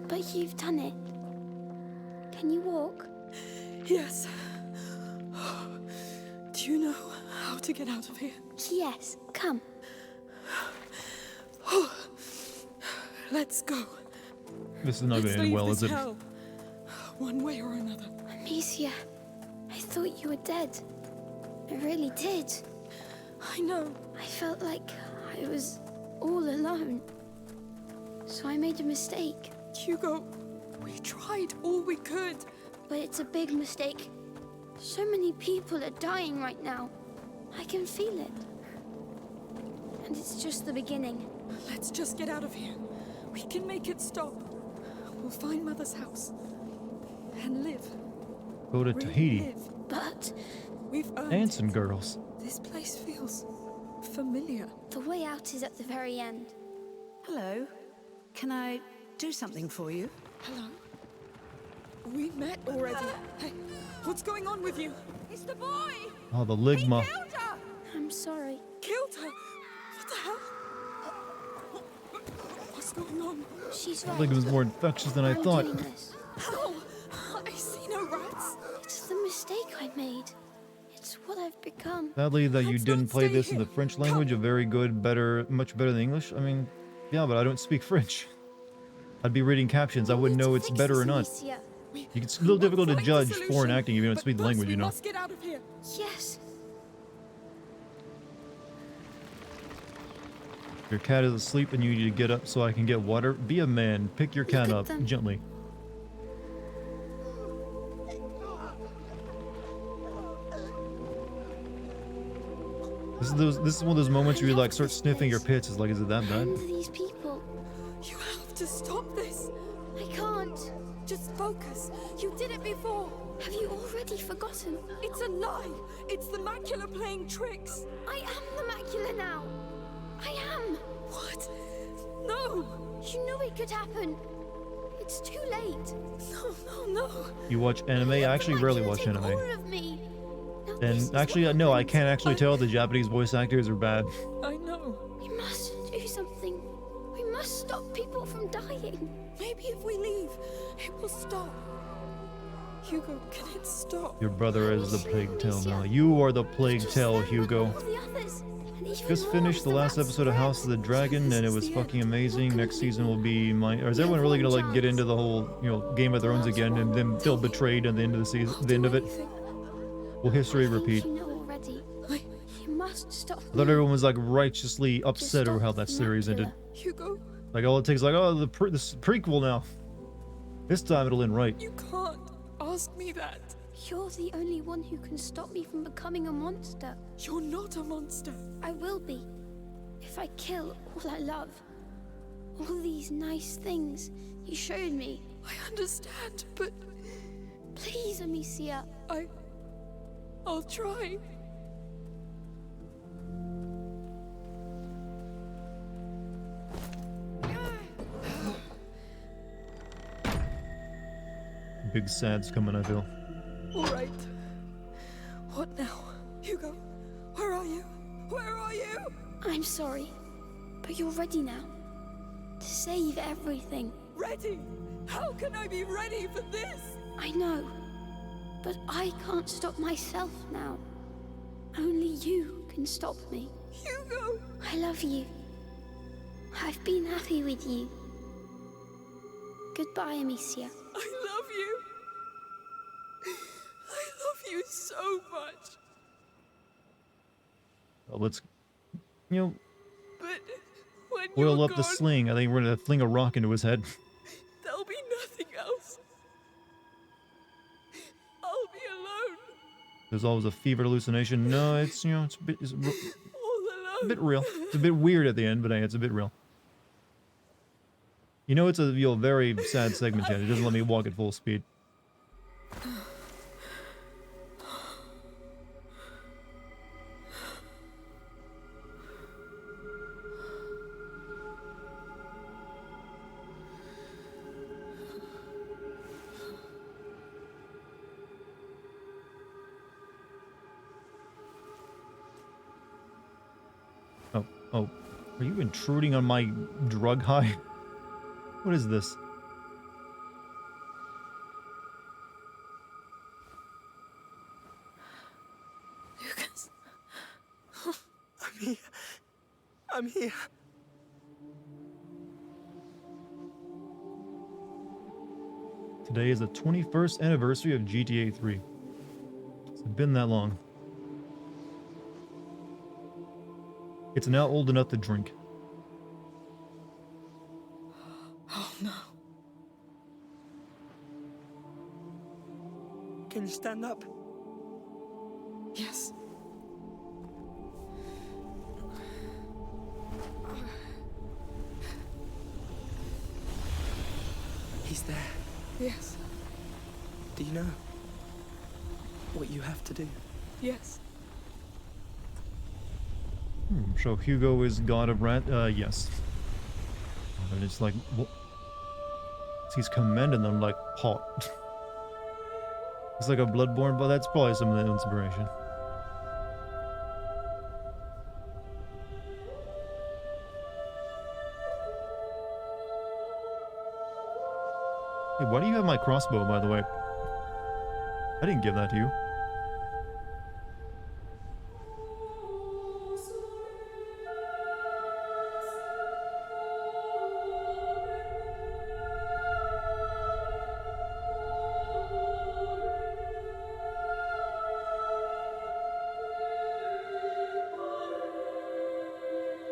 But you've done it. Can you walk? Yes. Do you know how to get out of here? Yes, come. Let's go. This is not Let's going to end leave well, this is it? hell. One way or another. Amicia, I thought you were dead. I really did. I know. I felt like I was all alone. So I made a mistake. Hugo, we tried all we could. But it's a big mistake. So many people are dying right now. I can feel it. And it's just the beginning. Let's just get out of here. We can make it stop. We'll find Mother's house. And live. Go to Really Tahiti. live. But We've earned Dancing it. girls. This place feels familiar. the way out is at the very end. Hello. Can I do something for you? Hello? We met already. Hey, what's going on with you? It's the boy! Oh, the ligma. Killed her! I'm sorry. Killed her? What the hell? What's going on? She's I right. think it was more infectious than I I'm thought. doing this. How? I see no rats. It's the mistake I made. It's what I've become. Sadly that you Let's didn't not play stay this in here. the French language, a very good, better, much better than English. I mean, yeah, but I don't speak French. I'd be reading captions. I wouldn't know it's better or not. Amicia. It's a little difficult to Find a judge solution. foreign acting if you don't But speak the first language, we you know. must get out of here. Yes. Your cat is asleep and you need to get up so I can get water. Be a man. Pick your cat at up them. gently. This is one of those moments where you like start sniffing your pits. It's like, is it that bad? And these people. You have to stop this. I can't. Just focus. You did it before. Have you already forgotten? It's a lie. It's the macula playing tricks. I am the macula now. I am. What? No. You knew it could happen. It's too late. No. You watch anime? I actually The rarely macula watch take anime. all of me. Now this is And actually, what no, I happens. can't actually tell the Japanese voice actors are bad. I know. We must do something. We must stop people from dying. Maybe if we leave, it will stop. Hugo, can it stop? Your brother is the plague tale now. You are the plague Just tale, them and Hugo. all the others, and even Just more finished of the last rats episode of and House of the rats. Dragon, and it was fucking amazing. Next season will be my. Or is everyone really gonna like get into the whole, Game of Thrones again, and then feel betrayed at the end of the season, the end of it? Will history I think repeat? You know already. You must stop. I thought everyone was like righteously upset over how that stop series the ended. macula. Hugo, Like all it takes, like, oh, this prequel now. This time it'll end right. you can't ask me that. You're the only one who can stop me from becoming a monster. You're not a monster. I will be. If I kill all I love. All these nice things you showed me. I understand, but Please, Amicia. I'll try. Big sad's coming, I feel. All right. What now? Hugo, where are you? Where are you? I'm sorry. But you're ready now. To save everything. Ready? How can I be ready for this? I know. But I can't stop myself now. Only you can stop me. Hugo! I love you. I've been happy with you. Goodbye, Amicia. I love you. I love you so much. Well, let's, But when oil you're up the gone, sling. I think we're gonna fling a rock into his head. there'll be nothing else. I'll be alone. There's always a fever hallucination. No, it's it's a bit, All alone. a bit real. It's a bit weird at the end, but hey, it's a bit real. It's a very sad segment, Chad. It doesn't let me walk at full speed. Oh, are you intruding on my drug high? What is this? Lucas. I'm here. I'm here. Today is the 21st anniversary of GTA 3. It's been that long. It's now old enough to drink. Oh no. Can you stand up? Yes. He's there. Yes. Do you know what you have to do? Yes. So Hugo is god of rat? Yes. And it's like, what? He's commending them like hot. It's like a Bloodborne, but that's probably some of the inspiration. Hey, why do you have my crossbow, by the way? I didn't give that to you.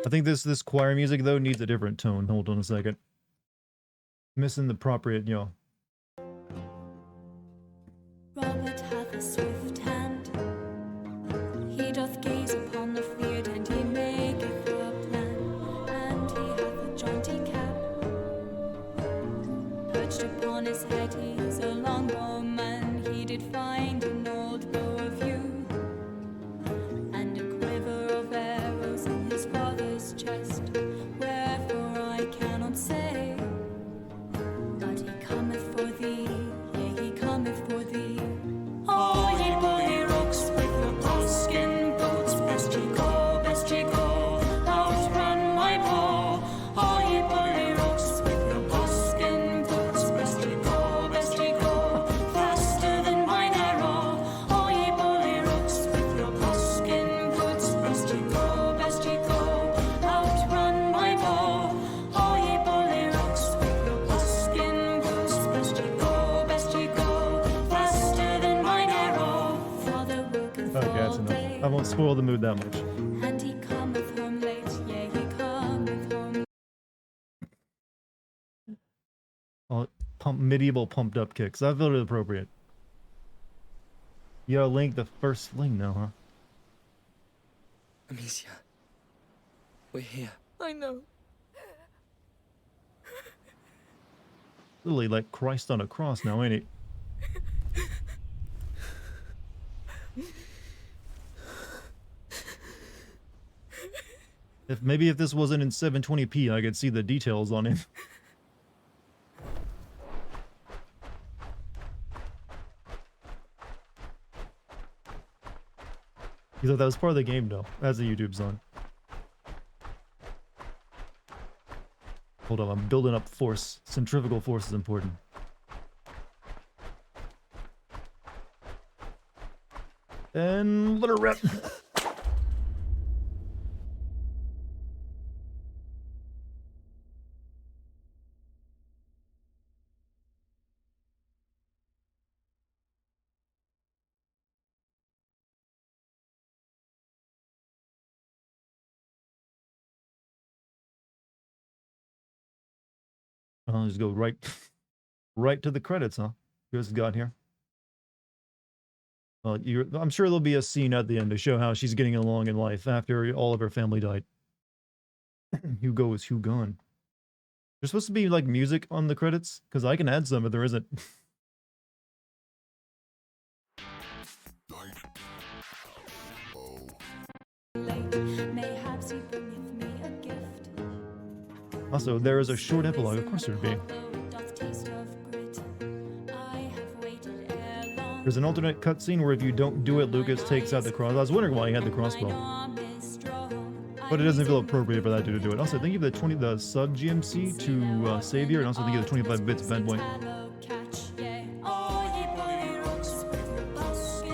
I think this choir music though needs a different tone. Hold on a second. Missing the appropriate, you know. Robert hath a swift hand. He doth gaze upon the field, and he maketh a plan. And he hath a jaunty cap. Perched upon his head, he is a longbowman. He did find an old bow of yew, and a quiver of arrows in his father's chest. Wherefore I cannot say, but he cometh for thee, yea, he cometh for thee. Oh, ye bully rooks with your buckskin boots, best ye go, outrun my bow. Oh, ye bully rooks with your buckskin boots, best ye go, faster than mine arrow. Oh, ye bully rooks with your buckskin boots, best ye go, outrun my bow. Oh, ye bully rooks with your buckskin boots, best ye go, faster than mine arrow. Father worketh Okay, that's all enough. day, I won't spoil the mood that much. and he cometh home late, yea, he cometh home. Medieval pumped up kicks. I felt it appropriate. Yo, Link, the first fling now, huh? Amicia, we're here. I know. Literally like Christ on a cross now, ain't he? Maybe if this wasn't in 720p, I could see the details on him. You thought that was part of the game, though, as the YouTube's on. Hold on, I'm building up force. Centrifugal force is important. And let her rip. I'll just go right to the credits, huh? Just got here. I'm sure there'll be a scene at the end to show how she's getting along in life after all of her family died. Hugo is Hugon. There's supposed to be like music on the credits, because I can add some, but there isn't. Mayhaps he bringeth me a gift. Also, there is a short epilogue, of course there'd be. There's an alternate cutscene where if you don't do it, Lucas takes out the cross. I was wondering why he had the crossbow. But it doesn't feel appropriate for that dude to do it. Also, thank you for the sub GMC to Savior, and also thank you for the 25 bits bad boy.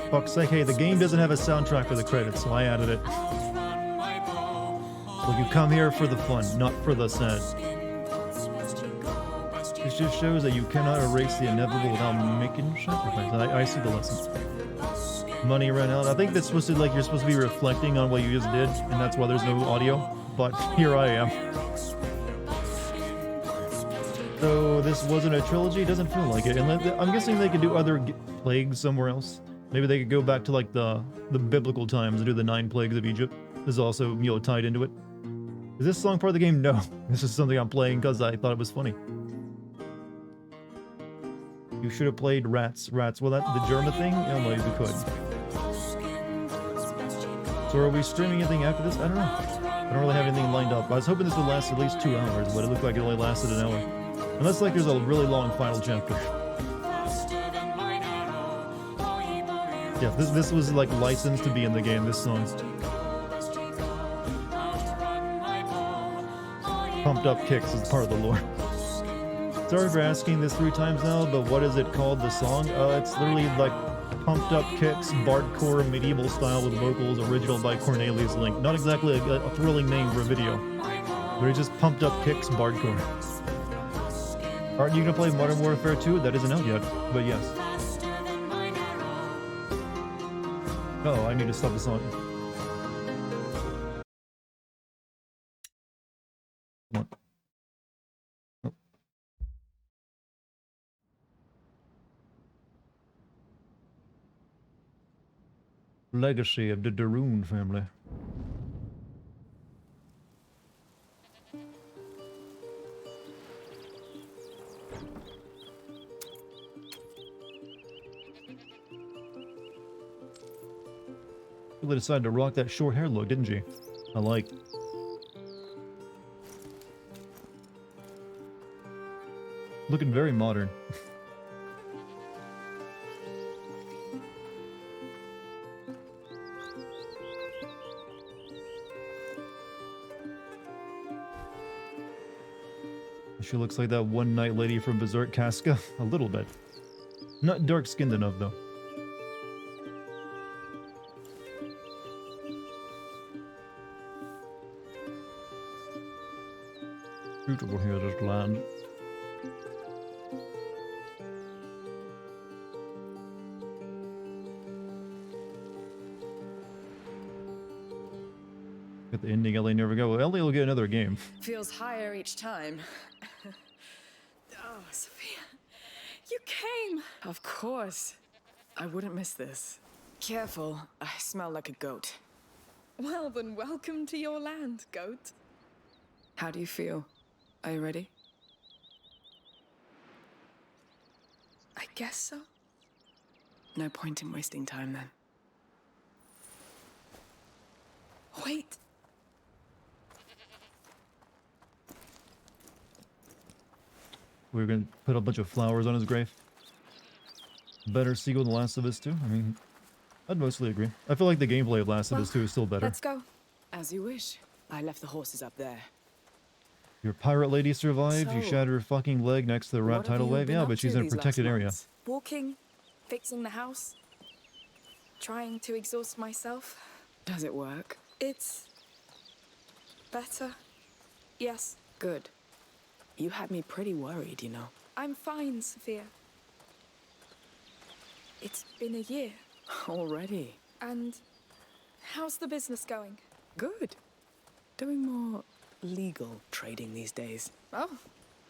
Fuck's sake, hey, the game doesn't have a soundtrack for the credits, so I added it. Well, you come here for the fun, not for the sad. This just shows that you cannot erase the inevitable without making sacrifice. I see the lesson. Money ran out. I think that's supposed to, like, you're supposed to be reflecting on what you just did, and that's why there's no audio. But here I am. So this wasn't a trilogy? It doesn't feel like it. And I'm guessing they could do other plagues somewhere else. Maybe they could go back to like the biblical times and do the 9 plagues of Egypt. This is also, you know, tied into it. Is this song part of the game? No. This is something I'm playing because I thought it was funny. You should have played Rats. Rats. Well, that the German thing? Yeah, maybe we could. So are we streaming anything after this? I don't know. I don't really have anything lined up. I was hoping this would last at least 2 hours, but it looked like it only lasted an hour. Unless like there's a really long final chapter. Yeah, this was like licensed to be in the game, this song. Pumped Up Kicks is part of the lore. Sorry for asking this 3 times now, but what is it called, the song? It's literally like Pumped Up Kicks, Bardcore medieval style with vocals, original by Cornelius Link. Not exactly a thrilling name for a video, but it's just Pumped Up Kicks, Bardcore. Aren't you gonna play Modern Warfare 2? That isn't out yet, but yes. Oh, I need to stop the song. Come on. Oh. Legacy of the Darun family. Really decided to rock that short hair look, didn't she? I like. Looking very modern. She looks like that one night lady from Berserk Casca. A little bit. Not dark-skinned enough, though. Beautiful here, this land. Got the ending, Ellie never go. Well, Ellie will get another game. Feels higher each time. Oh, Sophia. You came! Of course. I wouldn't miss this. Careful, I smell like a goat. Well, then welcome to your land, goat. How do you feel? Are you ready? I guess so. No point in wasting time then. Wait. We're gonna put a bunch of flowers on his grave. Better sequel than Last of Us 2? I mean, I'd mostly agree. I feel like the gameplay of Last of Us 2 is still better. Let's go. As you wish. I left the horses up there. Your pirate lady survived, you So, shattered her fucking leg next to the rat what have tidal you wave. been Yeah, up but she's to in a these last protected area. months? Walking, fixing the house, trying to exhaust myself. Does it work? It's better. Yes, Good. You had me pretty worried, you know. I'm fine, Sophia. It's been a year. Already. And how's the business going? Good. Doing more legal trading these days. Oh,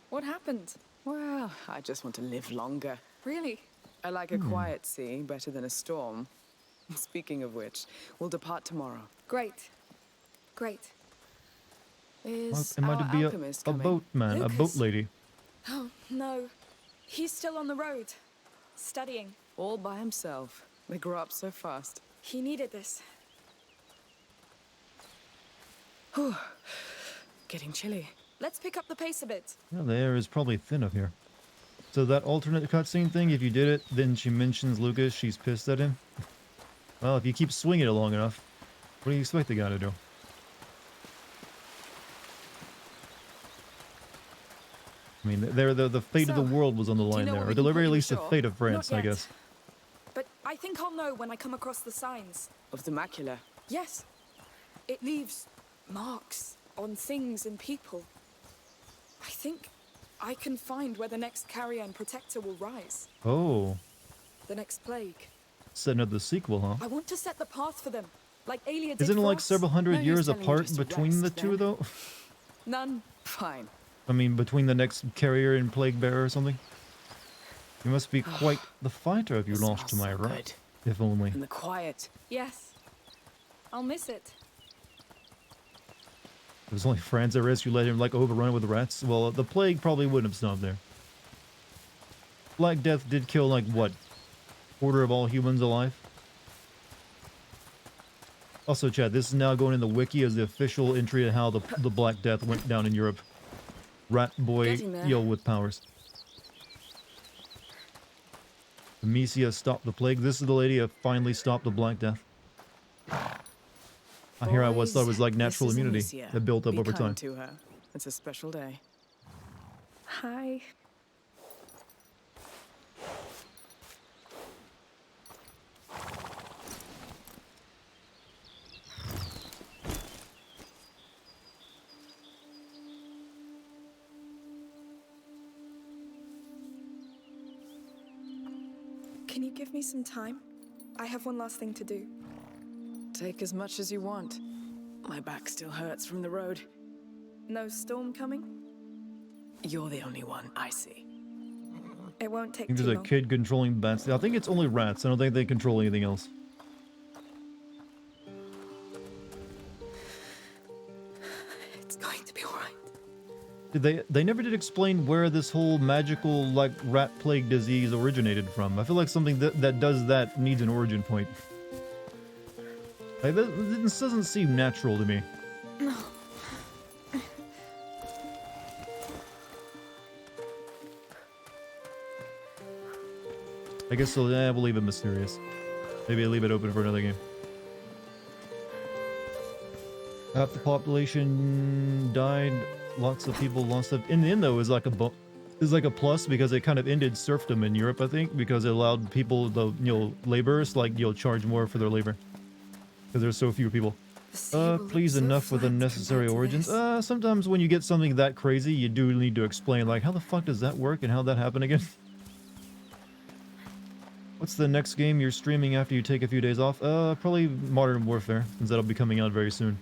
what happened? Well, I just want to live longer. Really? I like a quiet sea better than a storm. Speaking of which, we'll depart tomorrow. Great. Great. Is Am I our to be alchemist a coming? boatman, a boat Lucas? lady? Oh, no. He's still on the road, studying. All by himself. They grow up so fast. He needed this. Whew. Getting chilly. Let's pick up the pace a bit. Yeah, the air is probably thin up here. So that alternate cutscene thing, if you did it, then she mentions Lucas, she's pissed at him. Well, if you keep swinging it long enough, what do you expect the guy to do? I mean, the fate of the So, world was on the do you line know there, where or we the can put very you least the ashore? fate of France, Not I yet. guess. But I think I'll know when I come across the signs. Of the macula. Yes. It leaves marks on things and people. I think I can find where the next carrier and protector will rise. Oh, The next plague. setting up the sequel, huh? I want to set the path for them, like Aelia did Isn't it for like us. several hundred No use years telling them apart just to between the rest, two, then. though? None. Fine. I mean, between the next carrier and plague bearer or something? You must be quite the fighter if you It lost to smells my so right. good. If only. And the quiet. Yes. I'll miss it. It was only France at risk. You let him, like, overrun with rats. Well, the plague probably wouldn't have stopped there. Black Death did kill, like, what? Quarter of all humans alive? Also, Chad, this is now going in the wiki as the official entry of how the Black Death went down in Europe. Rat boy, Getting there. yo, with powers. Amicia stopped the plague. This is the lady who finally stopped the Black Death. Here I was, thought it was like Boys, natural this is immunity Amicia. that built up Be over kind time. to her. It's a special day. Hi. Can you give me some time? I have one last thing to do. Take as much as you want. My back still hurts from the road. No storm coming? You're the only one I see. It won't I take think too there's a long. kid controlling bats. I think it's only rats. I don't think they control anything else. It's going to be alright. They never did explain where this whole magical, like, rat plague disease originated from. I feel like something that does that needs an origin point. Like, this doesn't seem natural to me. I guess we'll leave it mysterious. Maybe I'll leave it open for another game. Half the population died. Lots of people lost stuff. In the end, though, it was like a plus because it kind of ended serfdom in Europe, I think, because it allowed people, the laborers, like, charge more for their labor because there's so few people. The sea will look Please, so enough with flat unnecessary compared to origins. this. Sometimes when you get something that crazy, you do need to explain, like, how the fuck does that work and how'd that happen again? What's the next game you're streaming after you take a few days off? Probably Modern Warfare, since that'll be coming out very soon.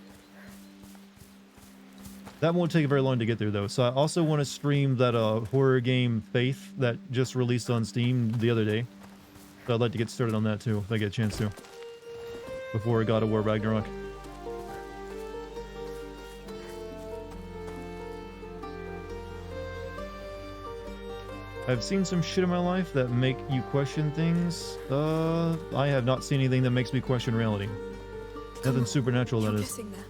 That won't take very long to get there, though. So I also want to stream that horror game Faith that just released on Steam the other day. So I'd like to get started on that, too, if I get a chance to. Before God of War Ragnarok. I've seen some shit in my life that make you question things. I have not seen anything that makes me question reality. Nothing supernatural, You're that is. getting there.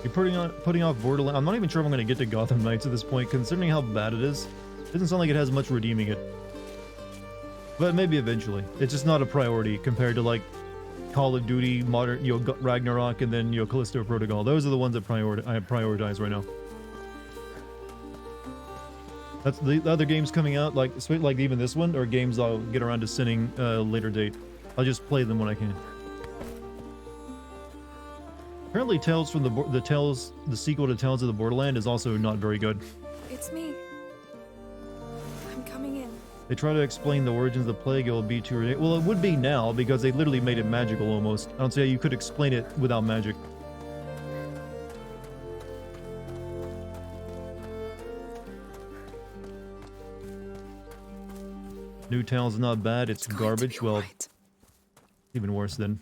You're putting off Borderlands. I'm not even sure if I'm going to get to Gotham Knights at this point, considering how bad it is. It doesn't sound like it has much redeeming it. But maybe eventually. It's just not a priority compared to, like, Call of Duty, Modern, Ragnarok, and then, Callisto Protocol. Those are the ones that I prioritize right now. That's the other games coming out, like even this one, or games I'll get around to sending later date. I'll just play them when I can. Apparently, Tales from the sequel to Tales of the Borderland is also not very good. It's me. I'm coming in. They try to explain the origins of the plague, it will be too ridiculous. Well, it would be now, because they literally made it magical almost. I don't see how you could explain it without magic. New Tales is not bad, it's going to garbage. be Well, alright. even worse then.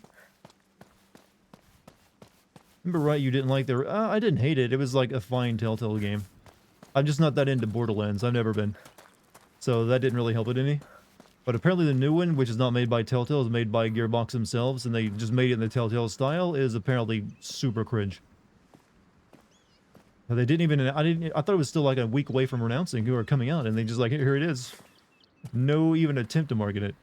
Remember right, you didn't like the... I didn't hate it, it was like a fine Telltale game. I'm just not that into Borderlands, I've never been. So that didn't really help it any. But apparently the new one, which is not made by Telltale, is made by Gearbox themselves, and they just made it in the Telltale style, is apparently super cringe. But they didn't even... I thought it was still like a week away from announcing who are coming out, and they just like, here it is. No even attempt to market it.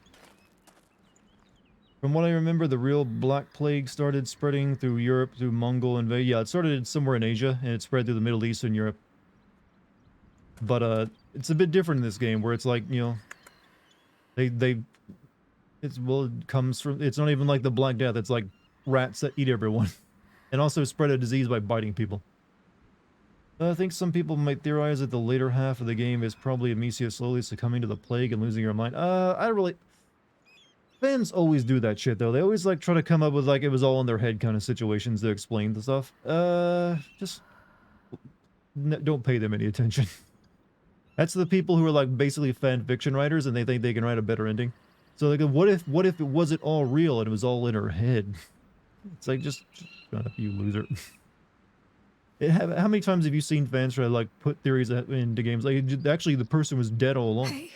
From what I remember, the real Black Plague started spreading through Europe, through Mongol invasion. Yeah, it started somewhere in Asia, and it spread through the Middle East and Europe. But, it's a bit different in this game, where it's like, you know... Well, it comes from... It's not even like the Black Death, it's like rats that eat everyone. And also spread a disease by biting people. I think some people might theorize that the later half of the game is probably Amicia slowly succumbing to the plague and losing her mind. I don't really... Fans always do that shit, though. They always, like, try to come up with, like, it was all in their head kind of situations to explain the stuff. Just... don't pay them any attention. That's the people who are, like, basically fan fiction writers, and they think they can write a better ending. So, like, what if it wasn't all real and it was all in her head? It's like, just shut up, you loser. How many times have you seen fans try to, like, put theories into games? Like, actually, the person was dead all along. Hey.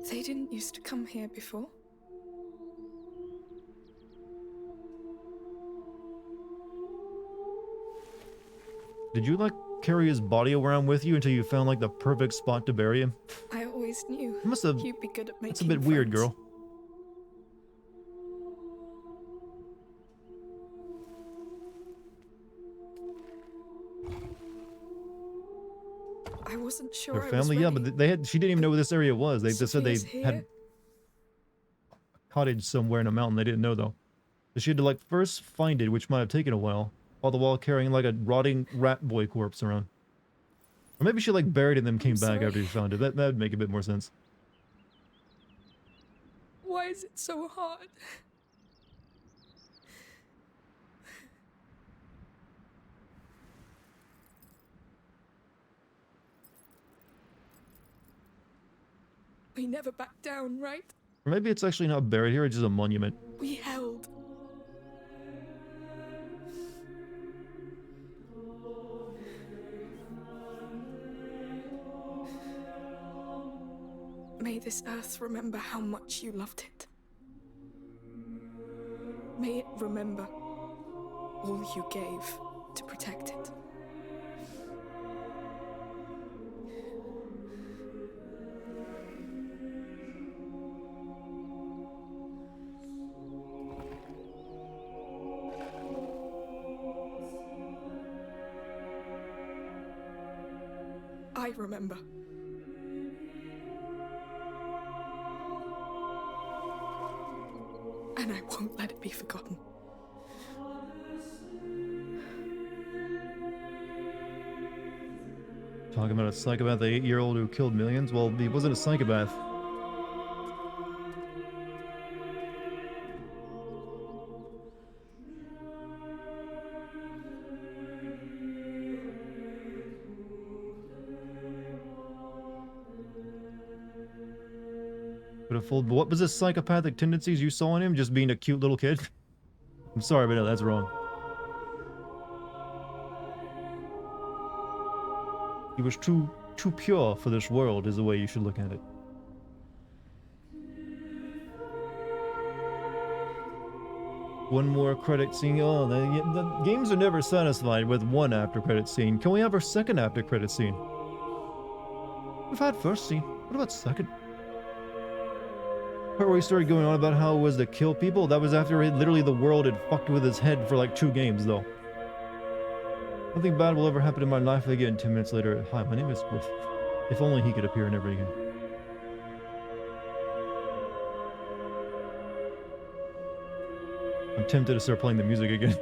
They didn't used to come here before. Did you, like, carry his body around with you until you found, like, the perfect spot to bury him? I always knew you'd be good at making That's a bit weird, friends. girl. I wasn't sure Their I was family, yeah, ready. but she didn't even know where this area was. They just said they Sophia's had here. a cottage somewhere in a mountain. They didn't know, though. So she had to, like, first find it, which might have taken a while, all the while carrying, like, a rotting rat boy corpse around. Or maybe she, like, buried it and then came back after she found it. That'd make a bit more sense. Why is it so hard? We never backed down, right? Or maybe it's actually not buried here, it's just a monument. We held. May this earth remember how much you loved it. May it remember all you gave to protect it. I remember. And I won't let it be forgotten. Talking about a psychopath, the 8-year-old who killed millions? Well, he wasn't a psychopath. What was the psychopathic tendencies you saw in him? Just being a cute little kid? I'm sorry, but no, that's wrong. He was too pure for this world, is the way you should look at it. One more credit scene. Oh, the games are never satisfied with one after credit scene. Can we have our second after credit scene? We've had first scene. What about second? Part where he started going on about how it was to kill people. That was after literally the world had fucked with his head for like 2 games, though. Nothing bad will ever happen in my life again. 10 minutes later. Hi, my name is Griff. If only he could appear and never again. I'm tempted to start playing the music again.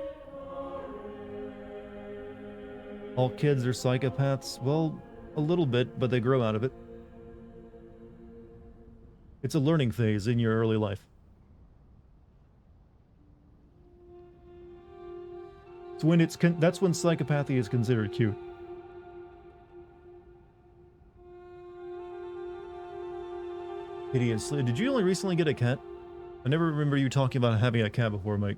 All kids are psychopaths. Well, a little bit, but they grow out of it. It's a learning phase in your early life. It's when that's when psychopathy is considered cute. Hideous. Did you only recently get a cat? I never remember you talking about having a cat before, Mike.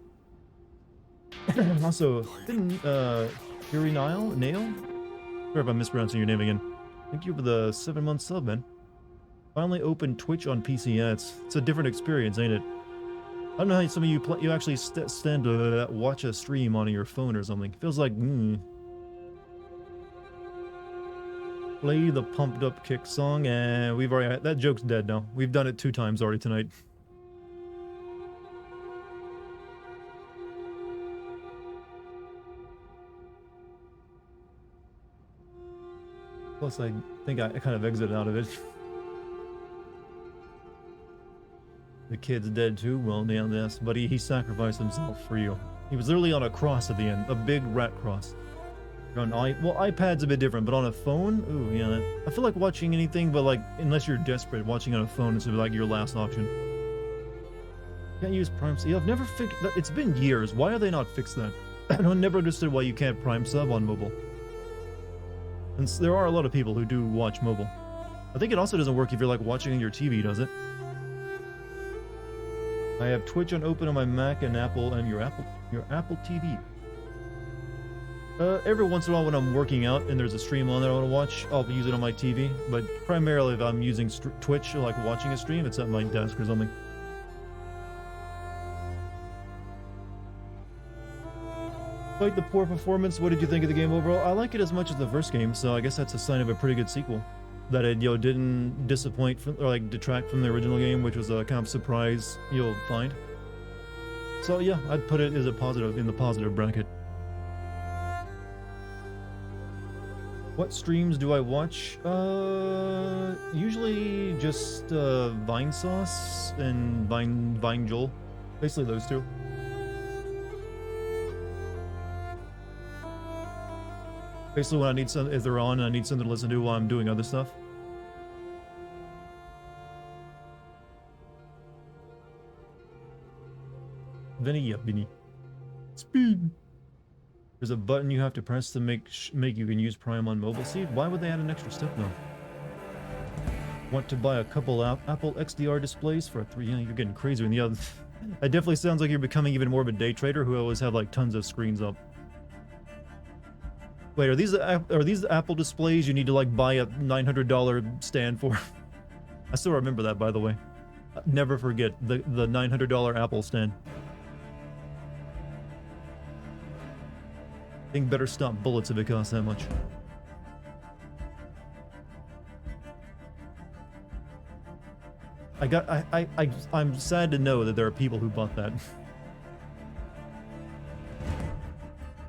Also, didn't Fury Nail? Sorry if I'm mispronouncing your name again. Thank you for the 7-month sub, man. Finally opened Twitch on PC. Yeah, it's a different experience, ain't it? don't know how some of you you actually stand to watch a stream on your phone or something. Feels like, Play the pumped up kick song, and we've already, that joke's dead now. We've done it 2 times already tonight. Plus, I think I kind of exited out of it. The kid's dead too? Well, damn this. But he sacrificed himself for you. He was literally on a cross at the end. A big rat cross. On well, iPad's a bit different, but on a phone? Ooh, yeah. I feel like watching anything, but like, unless you're desperate, watching on a phone is like your last option. Can't use Prime Sub. Yeah, I've never fixed that. It's been years. Why are they not fixed that? I never understood why you can't Prime Sub on mobile. And there are a lot of people who do watch mobile. I think it also doesn't work if you're like watching on your TV, does it? I have Twitch on open on my Mac and Apple and your Apple TV. Every once in a while when I'm working out and there's a stream on that I want to watch, I'll use it on my TV. But primarily if I'm using Twitch, or like watching a stream, it's at my desk or something. Despite the poor performance, what did you think of the game overall? I like it as much as the first game, so I guess that's a sign of a pretty good sequel. That it, didn't disappoint from, or like detract from the original game, which was a kind of surprise you'll find. So yeah, I'd put it as a positive, in the positive bracket. What streams do I watch? Usually just Vine Sauce and Vine Joel. Basically those two. Basically when I need some, if they're on and I need something to listen to while I'm doing other stuff. Vinny, yeah, Vinny. Speed. There's a button you have to press to make you can use Prime on mobile. See, why would they add an extra step though? Want to buy a couple Apple XDR displays for a 3? Yeah, you're getting crazy. And the other, it definitely sounds like you're becoming even more of a day trader who always have like tons of screens up. Wait, are these Apple displays you need to like buy a $900 stand for? I still remember that, by the way. Never forget the $900 Apple stand. I think better stop bullets if it costs that much. I'm sad to know that there are people who bought that.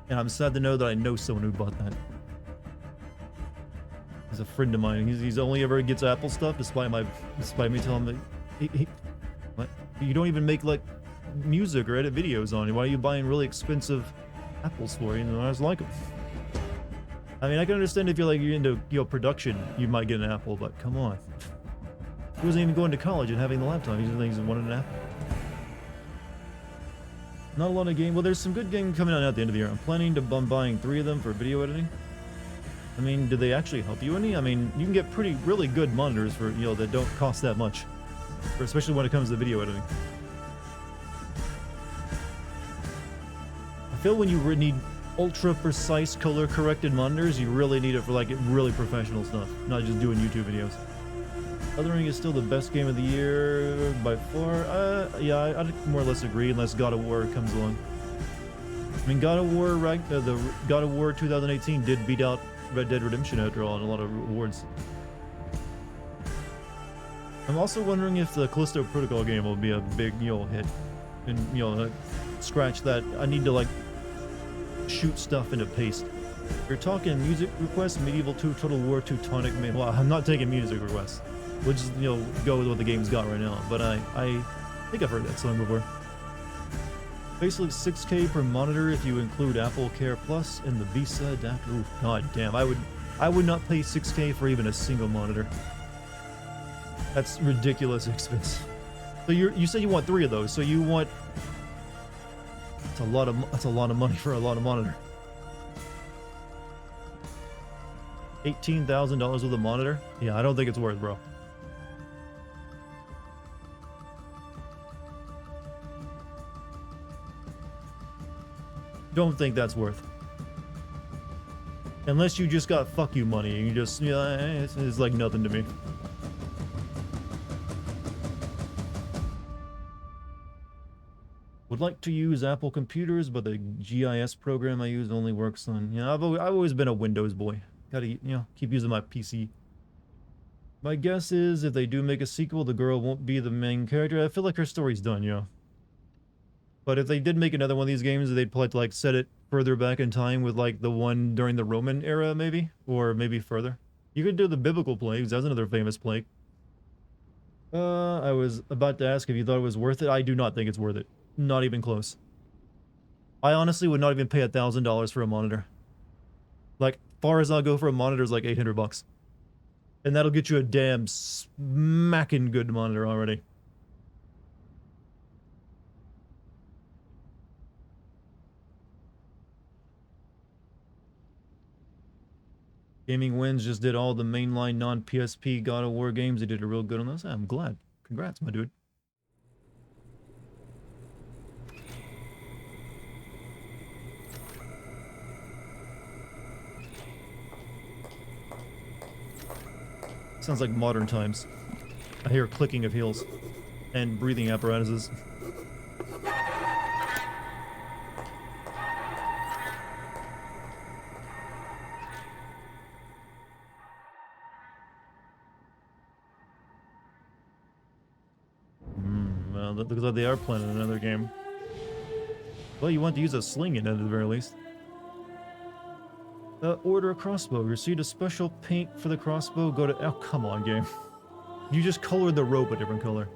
And I'm sad to know that I know someone who bought that. He's a friend of mine. He's only ever gets Apple stuff, despite me telling him that what? You don't even make like music or edit videos on it. Why are you buying really expensive Apples for? You know, I just like them. I mean, I can understand if you're into production, you might get an Apple, but come on. He wasn't even going to college and having the laptop. He just wanted an Apple. Not a lot of game. Well, there's some good game coming out at the end of the year. I'm planning to buying 3 of them for video editing. I mean, do they actually help you any? I mean, you can get really good monitors for, that don't cost that much. Especially when it comes to video editing. I feel when you need ultra precise color corrected monitors, you really need it for like really professional stuff, not just doing YouTube videos. Elden Ring is still the best game of the year by far. Yeah, I'd more or less agree unless God of War comes along. I mean, God of War, the God of War 2018 did beat out Red Dead Redemption after all in a lot of awards. I'm also wondering if the Callisto Protocol game will be a big, hit. And, scratch that. I need to, like, shoot stuff into paste. You're talking music requests, Medieval 2, Total War, Teutonic... Well, I'm not taking music requests. We'll just, go with what the game's got right now. But I think I've heard that song before. Basically 6K per monitor if you include Apple Care Plus and the Visa adapter. Ooh, god damn. I would not pay 6K for even a single monitor. That's ridiculous expense. So you said you want 3 of those, so you want... That's a lot of money for a lot of monitor. $18,000 with a monitor? Yeah, I don't think it's worth, bro. Don't think that's worth. Unless you just got fuck you money and you just, it's like nothing to me. Would like to use Apple computers, but the GIS program I use only works on... You know, I've always been a Windows boy. Gotta, you know, keep using my PC. My guess is if they do make a sequel, the girl won't be the main character. I feel like her story's done, you know. But if they did make another one of these games, they'd probably like set it further back in time with like the one during the Roman era, maybe? Or maybe further. You could do the biblical plagues. That's another famous plague. I was about to ask if you thought it was worth it. I do not think it's worth it. Not even close. I honestly would not even pay $1,000 for a monitor. Like, far as I'll go for a monitor is like 800 bucks. And that'll get you a damn smacking good monitor already. Gaming Wins just did all the mainline non-PSP God of War games. They did a real good on those. I'm glad. Congrats, my dude. Sounds like modern times. I hear clicking of heels and breathing apparatuses. Well, that looks like they are planning another game. Well, you want to use a sling in it at the very least. Order a crossbow. Receive a special paint for the crossbow. Go to... Oh, come on, game. You just colored the rope a different color.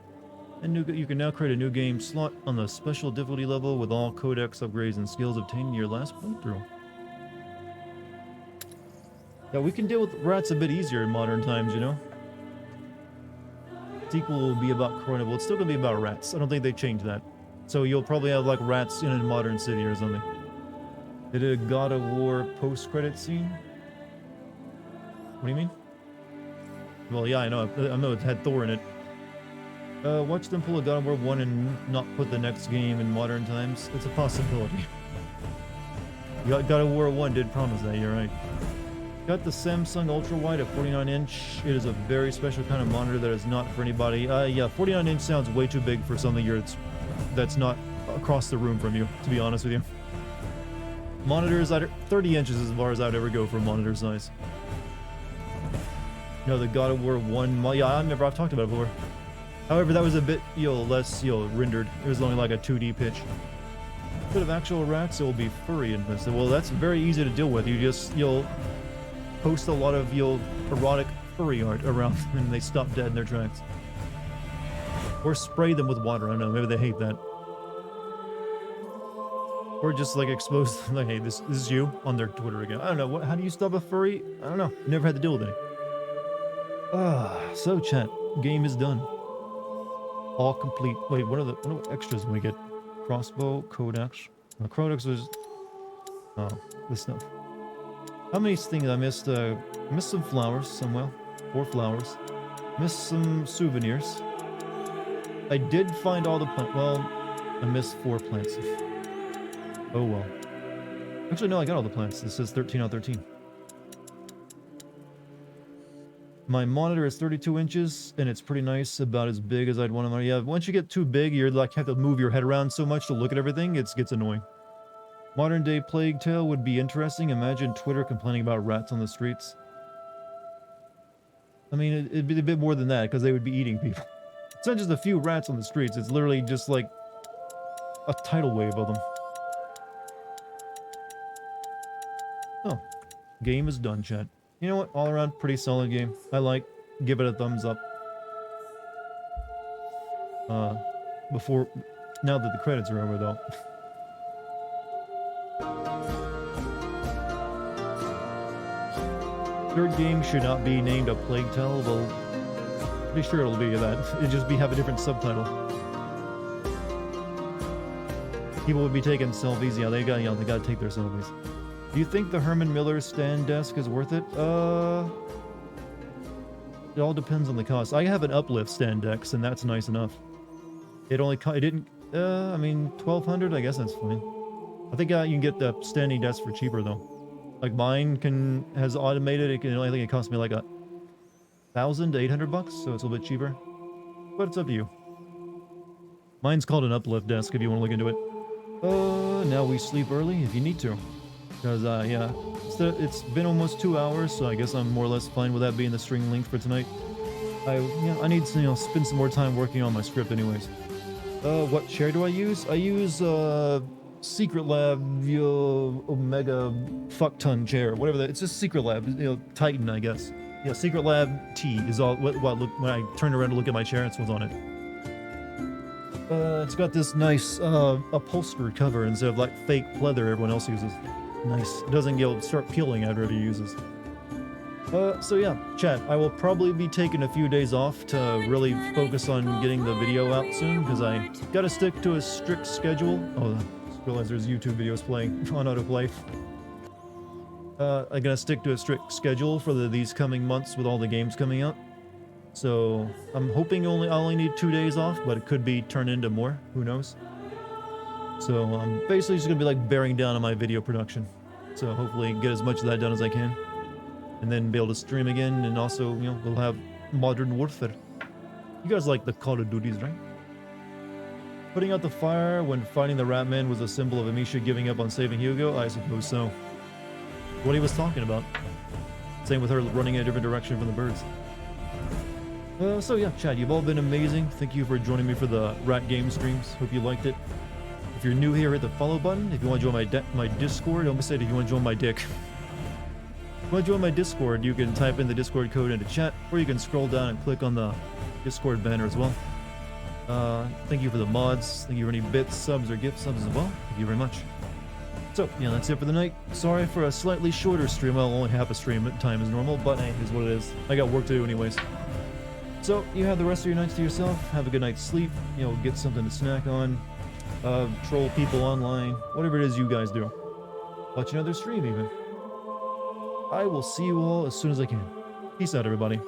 And you can now create a new game slot on the special difficulty level with all codex upgrades and skills obtained in your last playthrough. Yeah, we can deal with rats a bit easier in modern times, you know? Sequel will be about Corona. Well, it's still going to be about rats. I don't think they changed that. So you'll probably have, like, rats in a modern city or something. They did a God of War post-credit scene? What do you mean? Well, yeah, I know it had Thor in it. Watch them pull a God of War 1 and not put the next game in modern times. It's a possibility. God of War 1 did promise that, you're right. Got the Samsung Ultra Wide at 49-inch. It is a very special kind of monitor that is not for anybody. Yeah, 49-inch sounds way too big for something that's not across the room from you, to be honest with you. Monitors, 30 inches is as far as I'd ever go for a monitor size. No, the God of War 1, yeah, I remember I've talked about it before. However, that was a bit, less, rendered. It was only like a 2D pitch. Bit of actual rats, it will be furry and this. Well, that's very easy to deal with. You'll post a lot of, erotic furry art around them and they stop dead in their tracks. Or spray them with water, I don't know, maybe they hate that. Or just like expose, like, hey, this is you on their Twitter again. I don't know, how do you stop a furry? I don't know, never had to deal with it. So chat, game is done. All complete. Wait, what are extras we get? Crossbow, codex. Codex was... Oh, this stuff. How many things I missed? Missed some flowers somewhere. 4 flowers. Missed some souvenirs. I did find all the plants. Well, I missed 4 plants. Oh well. Actually, no, I got all the plants. This says 13 out of 13. My monitor is 32 inches, and it's pretty nice, about as big as I'd want to. Yeah, once you get too big, you're like, have to move your head around so much to look at everything, it gets annoying. Modern day Plague Tale would be interesting. Imagine Twitter complaining about rats on the streets. I mean, it'd be a bit more than that, because they would be eating people. It's not just a few rats on the streets, it's literally just like a tidal wave of them. Oh, game is done, chat. You know what? All around, pretty solid game. I like. Give it a thumbs up. Now that the credits are over, though. Third game should not be named a Plague Tale. Well, pretty sure it'll be that. It'd just have a different subtitle. People would be taking selfies. Yeah, they gotta take their selfies. Do you think the Herman Miller stand desk is worth it? It all depends on the cost. I have an uplift stand desk, and that's nice enough. It didn't, I mean, 1,200, I guess that's fine. I think you can get the standing desk for cheaper, though. Like, mine has automated, I think it cost me like 1,000 to 800 bucks, so it's a little bit cheaper. But it's up to you. Mine's called an uplift desk, if you want to look into it. Now we sleep early if you need to. Because, yeah, it's been almost 2 hours, so I guess I'm more or less fine with that being the string length for tonight. I need to, spend some more time working on my script anyways. What chair do I use? I use, Secret Lab, Omega fuck-ton chair, whatever that, it's just Secret Lab, Titan, I guess. Yeah, Secret Lab T is all, when I turned around to look at my chair, that's what's on it. It's got this nice, upholstered cover instead of, like, fake leather everyone else uses. Nice. It doesn't start peeling after it uses. So yeah, chat, I will probably be taking a few days off to really focus on getting the video out soon, because I gotta stick to a strict schedule. Oh, I realize there's YouTube videos playing on autoplay. I gotta stick to a strict schedule for these coming months with all the games coming out. So I'm hoping I only need 2 days off, but it could be turned into more. Who knows? So I'm basically just gonna be like bearing down on my video production. So hopefully get as much of that done as I can, and then be able to stream again. And also, we'll have Modern Warfare. You guys like the Call of Duties, right? Putting out the fire when fighting the Ratman was a symbol of Amisha giving up on saving Hugo? I suppose so. What he was talking about. Same with her running in a different direction from the birds. So yeah, chat, you've all been amazing. Thank you for joining me for the Rat Game streams. Hope you liked it. If you're new here, hit the follow button. If you want to join my Discord, I almost said if you want to join my dick. If you want to join my Discord, you can type in the Discord code into chat, or you can scroll down and click on the Discord banner as well. Thank you for the mods. Thank you for any bits, subs, or gift subs as well. Thank you very much. So, yeah, that's it for the night. Sorry for a slightly shorter stream. Well, only half a stream at time as normal, but hey, it is what it is. I got work to do anyways. So, you have the rest of your nights to yourself. Have a good night's sleep. Get something to snack on. Troll people online. Whatever it is you guys do. Watch another stream, even. I will see you all as soon as I can. Peace out, everybody.